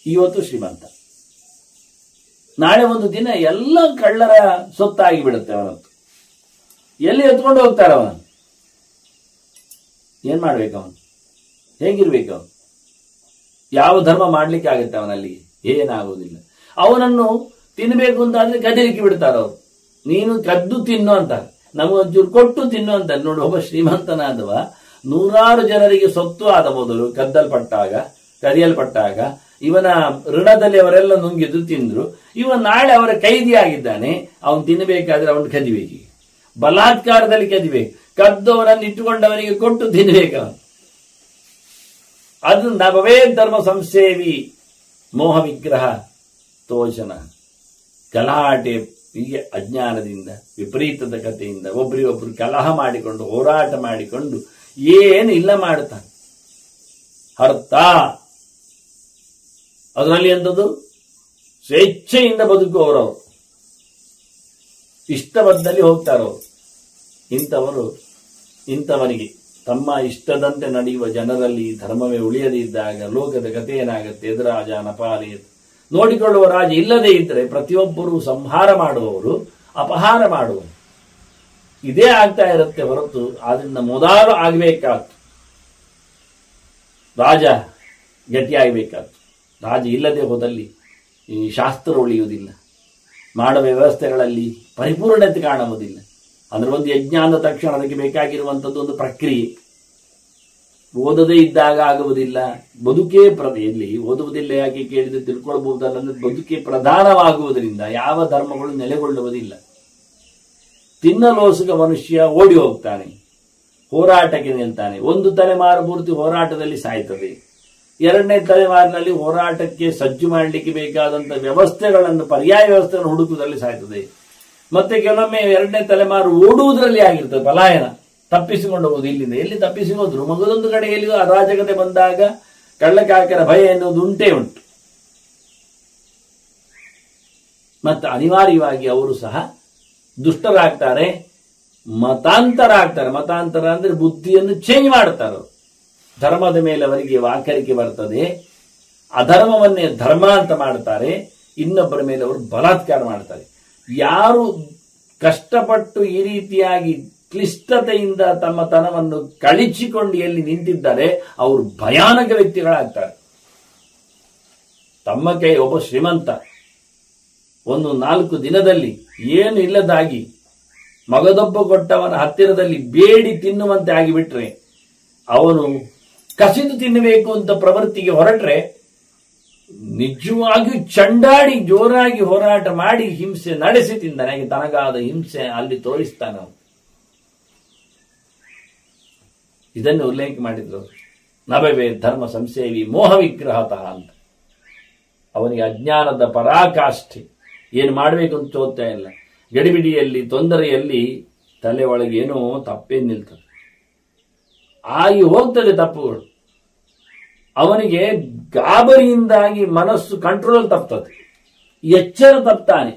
ಇವತ್ತು ಶ್ರೀಮಂತ, ನಾಳೆ ಒಂದು ದಿನ ಎಲ್ಲ ಕಳ್ಳರ ಸೊತ್ತಾಗಿ ಬಿಡುತ್ತೆ ಅವನತ್ತು. ಎಲ್ಲಿ ಎತ್ಕೊಂಡು ಹೋಗ್ತಾರೆ ಅವನು? ಏನ್ ಮಾಡ್ಬೇಕು ಅವನು? ಹೇಗಿರ್ಬೇಕು ಅವನು? ಯಾವ ಧರ್ಮ ಮಾಡ್ಲಿಕ್ಕೆ ಆಗುತ್ತೆ ಅವನಲ್ಲಿ? ಏನಾಗುವುದಿಲ್ಲ. ಅವನನ್ನು ತಿನ್ನಬೇಕು ಅಂತಾದ್ರೆ ಕದಿಲಿಕ್ಕೆ ಬಿಡ್ತಾರ ಅವರು. ನೀನು ಕದ್ದು ತಿನ್ನು ಅಂತಾರೆ, ನಮಗೊಂಚೂರು ಕೊಟ್ಟು ತಿನ್ನು ಅಂತಾರೆ. ನೋಡಿ, ಒಬ್ಬ ಶ್ರೀಮಂತನಾದವ ನೂರಾರು ಜನರಿಗೆ ಸೊತ್ತು ಆದ ಮೊದಲು ಕದಿಯಲ್ಪಟ್ಟಾಗ ಇವನ ಋಣದಲ್ಲಿ ಅವರೆಲ್ಲ ನುಂಗಿದ್ದು ತಿಂದ್ರು. ಇವ ನಾಳೆ ಅವರ ಕೈದಿ ಆಗಿದ್ದಾನೆ. ಅವನು ತಿನ್ನಬೇಕಾದ್ರೆ ಅವನು ಕದಿಬೇಕು, ಬಲಾತ್ಕಾರದಲ್ಲಿ ಕದಿಬೇಕು, ಕದ್ದವನನ್ನು ಇಟ್ಟುಕೊಂಡವನಿಗೆ ಕೊಟ್ಟು ತಿನ್ನಬೇಕು ಅವನು. ಅದು ನಭವೇ ಧರ್ಮ ಸಂಸೇವಿ ಮೋಹ ವಿಗ್ರಹ ತೋಷಣ. ಗಲಾಟೆ, ಹೀಗೆ ಅಜ್ಞಾನದಿಂದ ವಿಪರೀತದ ಕಥೆಯಿಂದ ಒಬ್ಬರಿಗೊಬ್ಬರು ಕಲಹ ಮಾಡಿಕೊಂಡು ಹೋರಾಟ ಮಾಡಿಕೊಂಡು ಏನು ಇಲ್ಲ ಮಾಡುತ್ತಾನೆ. ಅರ್ಥ ಅದರಲ್ಲಿ ಎಂಥದ್ದು? ಸ್ವೇಚ್ಛೆಯಿಂದ ಬದುಕುವವರವರು, ಇಷ್ಟಬದ್ದಲ್ಲಿ ಹೋಗ್ತಾರವರು. ಇಂಥವನಿಗೆ ತಮ್ಮ ಇಷ್ಟದಂತೆ ನಡೆಯುವ ಜನರಲ್ಲಿ ಧರ್ಮವೇ ಉಳಿಯದೇ ಇದ್ದಾಗ ಲೋಕದ ಕಥೆ ಏನಾಗುತ್ತೆ? ಎದುರಾಜ ನಪಾಲಿಯದು. ನೋಡಿಕೊಳ್ಳುವ ರಾಜ ಇಲ್ಲದೇ ಇದ್ದರೆ ಪ್ರತಿಯೊಬ್ಬರು ಸಂಹಾರ ಮಾಡುವವರು, ಅಪಹಾರ ಮಾಡುವವರು, ಇದೇ ಆಗ್ತಾ ಇರುತ್ತೆ ಹೊರತು ಆದ್ರಿಂದ ಮೊದಲು ಆಗಬೇಕಾದ್ದು ರಾಜ ಗಟ್ಟಿಯಾಗಬೇಕಾದ್ದು. ರಾಜ ಇಲ್ಲದೆ ಹೋದಲ್ಲಿ ಈ ಶಾಸ್ತ್ರ ಉಳಿಯುವುದಿಲ್ಲ, ಮಾಡುವ ವ್ಯವಸ್ಥೆಗಳಲ್ಲಿ ಪರಿಪೂರ್ಣತೆ ಕಾಣುವುದಿಲ್ಲ. ಅಂದ್ರೆ ಒಂದು ಯಜ್ಞ ಅಂದ ತಕ್ಷಣ ಅದಕ್ಕೆ ಬೇಕಾಗಿರುವಂಥದ್ದು ಒಂದು ಪ್ರಕ್ರಿಯೆ. ಓದದೇ ಇದ್ದಾಗ ಆಗುವುದಿಲ್ಲ. ಬದುಕೇ ಎಲ್ಲಿ ಓದುವುದಿಲ್ಲ ಯಾಕೆ ಕೇಳಿದ್ರೆ ತಿಳ್ಕೊಳ್ಬಹುದಲ್ಲ ಅಂದ್ರೆ ಬದುಕೇ ಪ್ರಧಾನವಾಗುವುದರಿಂದ ಯಾವ ಧರ್ಮಗಳು ನೆಲೆಗೊಳ್ಳುವುದಿಲ್ಲ. ತಿನ್ನಲೋಸುಗ ಮನುಷ್ಯ ಓಡಿ ಹೋಗ್ತಾನೆ, ಹೋರಾಟಕ್ಕೆ ನಿಲ್ತಾನೆ. ಒಂದು ತಲೆಮಾರು ಪೂರ್ತಿ ಹೋರಾಟದಲ್ಲಿ ಸಾಯ್ತದೆ. ಎರಡನೇ ತಲೆಮಾರಿನಲ್ಲಿ ಹೋರಾಟಕ್ಕೆ ಸಜ್ಜು ಮಾಡಲಿಕ್ಕೆ ಬೇಕಾದಂತಹ ವ್ಯವಸ್ಥೆಗಳನ್ನು, ಪರ್ಯಾಯ ವ್ಯವಸ್ಥೆಯನ್ನು ಹುಡುಕುವುದರಲ್ಲಿ ಸಾಯ್ತದೆ. ಮತ್ತೆ ಕೆಲವೊಮ್ಮೆ ಎರಡನೇ ತಲೆಮಾರು ಓಡುವುದರಲ್ಲಿ ಆಗಿರ್ತದೆ, ಪಲಾಯನ, ತಪ್ಪಿಸಿಕೊಂಡು ಹೋಗುವುದು. ಇಲ್ಲಿಂದ ಎಲ್ಲಿ ತಪ್ಪಿಸಿ ಹೋದ್ರು ಮಗದೊಂದು ಕಡೆಯಲ್ಲಿ ಅರಾಜಕತೆ ಬಂದಾಗ ಕಳ್ಳಕಾಕರ ಭಯ ಎನ್ನುವುದು ಉಂಟೇ ಉಂಟು. ಮತ್ತೆ ಅನಿವಾರ್ಯವಾಗಿ ಅವರು ಸಹ ದುಷ್ಟರಾಗ್ತಾರೆ, ಮತಾಂತರ ಆಗ್ತಾರೆ. ಮತಾಂತರ ಅಂದ್ರೆ ಬುದ್ಧಿಯನ್ನು ಚೇಂಜ್ ಮಾಡ್ತಾರೆ. ಧರ್ಮದ ಮೇಲೆ ಅವರಿಗೆ ವಾಕರಿಕೆ ಬರ್ತದೆ, ಅಧರ್ಮವನ್ನೇ ಧರ್ಮ ಅಂತ ಮಾಡ್ತಾರೆ, ಇನ್ನೊಬ್ಬರ ಮೇಲೆ ಅವರು ಬಲಾತ್ಕಾರ ಮಾಡ್ತಾರೆ. ಯಾರು ಕಷ್ಟಪಟ್ಟು ಈ ರೀತಿಯಾಗಿ ಕ್ಲಿಷ್ಟತೆಯಿಂದ ತಮ್ಮ ತನವನ್ನು ಕಳಿಸಿಕೊಂಡು ಎಲ್ಲಿ ನಿಂತಿದ್ದಾರೆ ಅವರು ಭಯಾನಕ ವ್ಯಕ್ತಿಗಳಾಗ್ತಾರೆ. ತಮ್ಮ ಕೈ ಒಬ್ಬ ಶ್ರೀಮಂತ ಒಂದು 4 ದಿನದಲ್ಲಿ ಏನು ಇಲ್ಲದಾಗಿ ಮಗದೊಬ್ಬ ಕೊಟ್ಟವನ ಹತ್ತಿರದಲ್ಲಿ ಬೇಡಿ ತಿನ್ನುವಂತೆ ಆಗಿಬಿಟ್ರೆ, ಅವನು ಕಸಿದು ತಿನ್ನಬೇಕು ಅಂತ ಪ್ರವೃತ್ತಿಗೆ ಹೊರಟ್ರೆ ನಿಜವಾಗಿಯೂ ಚಂಡಾಡಿ ಜೋರಾಗಿ ಹೋರಾಟ ಮಾಡಿ ಹಿಂಸೆ ನಡೆಸಿ ತಿಂದಾನೆ. ತನಗಾದ ಹಿಂಸೆ ಅಲ್ಲಿ ತೋರಿಸ್ತಾನೆ. ಇದನ್ನು ಉಲ್ಲೇಖ ಮಾಡಿದ್ರು. ನಭವೇ ಧರ್ಮ ಸಂಸೇವಿ ಮೋಹ ವಿಗ್ರಹತಃ ಅಂತ. ಅವನಿಗೆ ಅಜ್ಞಾನದ ಪರಾಕಾಷ್ಠೆ, ಏನು ಮಾಡಬೇಕು ಅಂತ ತೋರ್ತಾ ಇಲ್ಲ. ಗಡಿಬಿಡಿಯಲ್ಲಿ, ತೊಂದರೆಯಲ್ಲಿ ತಲೆ ಒಳಗೆ ಏನೋ ತಪ್ಪೇನು ನಿಲ್ತದೆ, ಆಗಿ ಹೋಗ್ತದೆ ತಪ್ಪುಗಳು. ಅವನಿಗೆ ಗಾಬರಿಯಿಂದಾಗಿ ಮನಸ್ಸು ಕಂಟ್ರೋಲ್ ತಪ್ತದೆ, ಎಚ್ಚರ ತಪ್ತಾನೆ.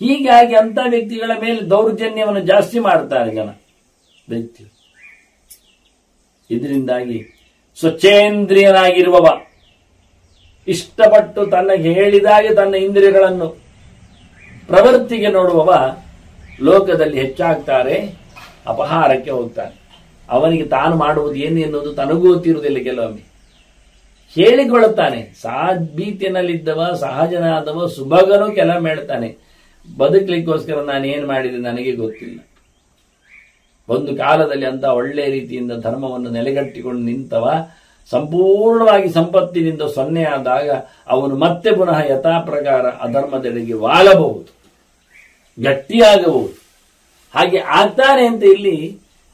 ಹೀಗಾಗಿ ಅಂತ ವ್ಯಕ್ತಿಗಳ ಮೇಲೆ ದೌರ್ಜನ್ಯವನ್ನು ಜಾಸ್ತಿ ಮಾಡ್ತಾರೆ ಜನ. ವ್ಯಕ್ತಿ ಇದರಿಂದಾಗಿ ಸ್ವಚ್ಛೇಂದ್ರಿಯನಾಗಿರುವವ, ಇಷ್ಟಪಟ್ಟು ತನಗೆ ಹೇಳಿದಾಗೆ ತನ್ನ ಇಂದ್ರಿಯಗಳನ್ನು ಪ್ರವೃತ್ತಿಗೆ ನೋಡುವವ ಲೋಕದಲ್ಲಿ ಹೆಚ್ಚಾಗ್ತಾರೆ, ಅಪಹಾರಕ್ಕೆ ಹೋಗ್ತಾನೆ. ಅವನಿಗೆ ತಾನು ಮಾಡುವುದು ಏನು ಎನ್ನುವುದು ತನಗೂ ಗೊತ್ತಿರುವುದಿಲ್ಲ. ಕೆಲವೊಮ್ಮೆ ಹೇಳಿಕೊಳ್ಳುತ್ತಾನೆ. ಭೀತಿಯಲ್ಲಿದ್ದವ, ಸಹಜನಾದವ, ಸುಭಗನು ಕೆಲವೊಮ್ಮೆ ಹೇಳ್ತಾನೆ, ಬದುಕಲಿಕ್ಕೋಸ್ಕರ ನಾನು ಏನು ಮಾಡಿದೆ ನನಗೆ ಗೊತ್ತಿಲ್ಲ. ಒಂದು ಕಾಲದಲ್ಲಿ ಅಂತ ಒಳ್ಳೆ ರೀತಿಯಿಂದ ಧರ್ಮವನ್ನು ನೆಲೆಗಟ್ಟಿಕೊಂಡು ನಿಂತವ ಸಂಪೂರ್ಣವಾಗಿ ಸಂಪತ್ತಿನಿಂದ ಸೊನ್ನೆ ಆದಾಗ ಅವನು ಮತ್ತೆ ಪುನಃ ಯಥಾ ಪ್ರಕಾರ ಅಧರ್ಮದೆಡೆಗೆ ವಾಲಬಹುದು, ಗಟ್ಟಿಯಾಗಬಹುದು. ಹಾಗೆ ಆಗ್ತಾನೆ ಅಂತ ಇಲ್ಲಿ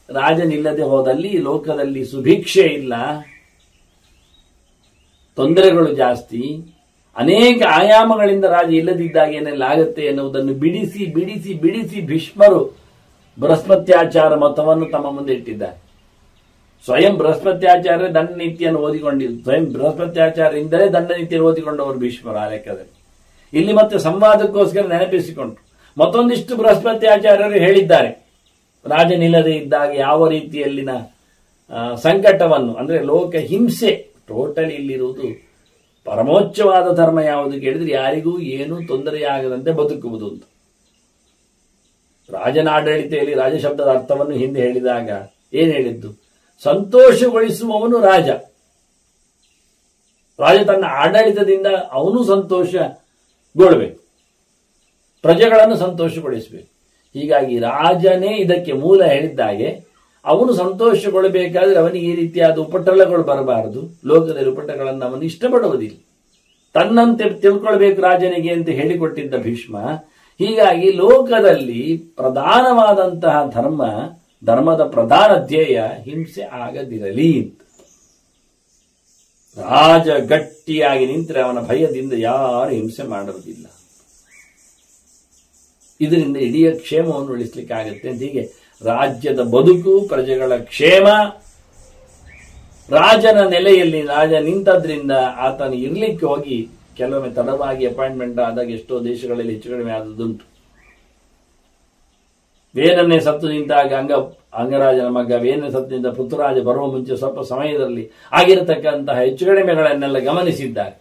ರಾಜನಿಲ್ಲದೆ ಹೋದಲ್ಲಿ ಲೋಕದಲ್ಲಿ ಸುಭಿಕ್ಷೆ ಇಲ್ಲ, ತೊಂದರೆಗಳು ಜಾಸ್ತಿ, ಅನೇಕ ಆಯಾಮಗಳಿಂದ ರಾಜ ಇಲ್ಲದಿದ್ದಾಗ ಏನೆಲ್ಲ ಆಗುತ್ತೆ ಎನ್ನುವುದನ್ನು ಬಿಡಿಸಿ ಬಿಡಿಸಿ ಬಿಡಿಸಿ ಭೀಷ್ಮರು ಬೃಹಸ್ಪತ್ಯಾಚಾರ ಮತವನ್ನು ತಮ್ಮ ಮುಂದೆ ಇಟ್ಟಿದ್ದಾರೆ. ಸ್ವಯಂ ಬೃಹಸ್ಪತ್ಯಾಚಾರ್ಯ ದಂಡ ನೀತಿಯನ್ನು ಓದಿಕೊಂಡಿದ್ದು, ಸ್ವಯಂ ಬೃಹಸ್ಪತ್ಯಾಚಾರ್ಯರಿಂದಲೇ ದಂಡ ನೀತಿಯನ್ನು ಓದಿಕೊಂಡವರು ಭೀಷ್ಮರು ಆ ಲೆಕ್ಕದಲ್ಲಿ. ಇಲ್ಲಿ ಮತ್ತೆ ಸಂವಾದಕ್ಕೋಸ್ಕರ ನೆನಪಿಸಿಕೊಂಡ್ರು. ಮತ್ತೊಂದಿಷ್ಟು ಬೃಹಸ್ಪತ್ಯಾಚಾರ್ಯರು ಹೇಳಿದ್ದಾರೆ, ರಾಜನಿಲ್ಲದೆ ಇದ್ದಾಗ ಯಾವ ರೀತಿಯಲ್ಲಿನ ಸಂಕಟವನ್ನು, ಅಂದ್ರೆ ಲೋಕ ಹಿಂಸೆ ಟೋಟಲಿ ಇಲ್ಲಿರುವುದು. ಪರಮೋಚ್ಚವಾದ ಧರ್ಮ ಯಾವುದು ಕೇಳಿದ್ರೆ ಯಾರಿಗೂ ಏನೂ ತೊಂದರೆಯಾಗದಂತೆ ಬದುಕುವುದು ಅಂತ. ರಾಜನ ಆಡಳಿತೆಯಲ್ಲಿ ರಾಜ ಶಬ್ದದ ಅರ್ಥವನ್ನು ಹಿಂದೆ ಹೇಳಿದಾಗ ಏನ್ ಹೇಳಿದ್ದು? ಸಂತೋಷಗೊಳಿಸುವವನು ರಾಜ. ರಾಜ ತನ್ನ ಆಡಳಿತದಿಂದ ಅವನು ಸಂತೋಷಗೊಳ್ಳಬೇಕು, ಪ್ರಜೆಗಳನ್ನು ಸಂತೋಷಗೊಳಿಸಬೇಕು. ಹೀಗಾಗಿ ರಾಜನೇ ಇದಕ್ಕೆ ಮೂಲ ಹೇಳಿದ್ದಾಗೆ ಅವನು ಸಂತೋಷಗೊಳ್ಳಬೇಕಾದ್ರೆ ಅವನಿಗೆ ಈ ರೀತಿಯಾದ ಉಪಟಳಗಳು ಬರಬಾರದು. ಲೋಕದಲ್ಲಿ ಉಪಟಗಳನ್ನು ಅವನು ಇಷ್ಟಪಡುವುದಿಲ್ಲ, ತನ್ನಂತೆ ತಿಳ್ಕೊಳ್ಬೇಕು ರಾಜನಿಗೆ ಅಂತ ಹೇಳಿಕೊಟ್ಟಿದ್ದ ಭೀಷ್ಮ. ಹೀಗಾಗಿ ಲೋಕದಲ್ಲಿ ಪ್ರಧಾನವಾದಂತಹ ಧರ್ಮದ ಪ್ರಧಾನ ಧ್ಯೇಯ ಹಿಂಸೆ ಆಗದಿರಲಿ ಅಂತ. ರಾಜ ಗಟ್ಟಿಯಾಗಿ ನಿಂತರೆ ಅವನ ಭಯದಿಂದ ಯಾರು ಹಿಂಸೆ ಮಾಡುವುದಿಲ್ಲ. ಇದರಿಂದ ಇಡೀ ಕ್ಷೇಮವನ್ನು ಉಳಿಸಲಿಕ್ಕಾಗತ್ತೆ ಅಂತ. ಹೀಗೆ ರಾಜ್ಯದ ಬದುಕು, ಪ್ರಜೆಗಳ ಕ್ಷೇಮ, ರಾಜನ ನೆಲೆಯಲ್ಲಿ ರಾಜ ನಿಂತದ್ರಿಂದ ಆತನು ಇರ್ಲಿಕ್ಕೆ ಹೋಗಿ ಕೆಲವೊಮ್ಮೆ ತಡವಾಗಿ ಅಪಾಯಿಂಟ್ಮೆಂಟ್ ಆದಾಗ ಎಷ್ಟೋ ದೇಶಗಳಲ್ಲಿ ಹೆಚ್ಚು ಕಡಿಮೆ ಆದದ್ದುಂಟು. ವೇನನ್ನೇ ಸತ್ತು ನಿಂತಾಗ ಅಂಗರಾಜನ ಮಗ ವೇನ ಸತ್ತು ನಿಂತ ಪೃಥ್ವಿರಾಜ ಬರುವ ಮುಂಚೆ ಸ್ವಲ್ಪ ಸಮಯದಲ್ಲಿ ಆಗಿರತಕ್ಕಂತಹ ಹೆಚ್ಚು ಕಡಿಮೆಗಳನ್ನೆಲ್ಲ ಗಮನಿಸಿದ್ದಾರೆ.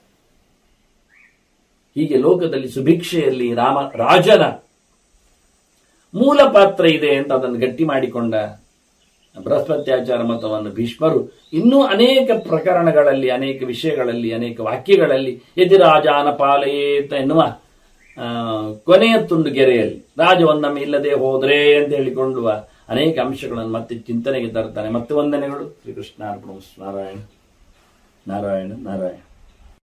ಹೀಗೆ ಲೋಕದಲ್ಲಿ ಸುಭಿಕ್ಷೆಯಲ್ಲಿ ರಾಜನ ಮೂಲ ಪಾತ್ರ ಇದೆ ಅಂತ ಅದನ್ನು ಗಟ್ಟಿ ಮಾಡಿಕೊಂಡ ಬೃಹಸ್ಪತ್ಯಾಚಾರ ಮತವನ್ನು ಭೀಷ್ಮರು ಇನ್ನೂ ಅನೇಕ ಪ್ರಕರಣಗಳಲ್ಲಿ, ಅನೇಕ ವಿಷಯಗಳಲ್ಲಿ, ಅನೇಕ ವಾಕ್ಯಗಳಲ್ಲಿ ಯದಿರಾಜಾನ ಪಾಲಯೇತ ಎನ್ನುವ ಕೊನೆಯ ತುಂಡು ಗೆರೆಯಲ್ಲಿ ರಾಜವನ್ನೊಮ್ಮೆ ಇಲ್ಲದೆ ಹೋದ್ರೆ ಅಂತ ಹೇಳಿಕೊಳ್ಳುವ ಅನೇಕ ಅಂಶಗಳನ್ನು ಮತ್ತೆ ಚಿಂತನೆಗೆ ತರ್ತಾನೆ. ಮತ್ತೆ ವಂದನೆಗಳು. ಶ್ರೀಕೃಷ್ಣ ಅರ್ಪಣಮಸ್ತು. ನಾರಾಯಣ ನಾರಾಯಣ ನಾರಾಯಣ.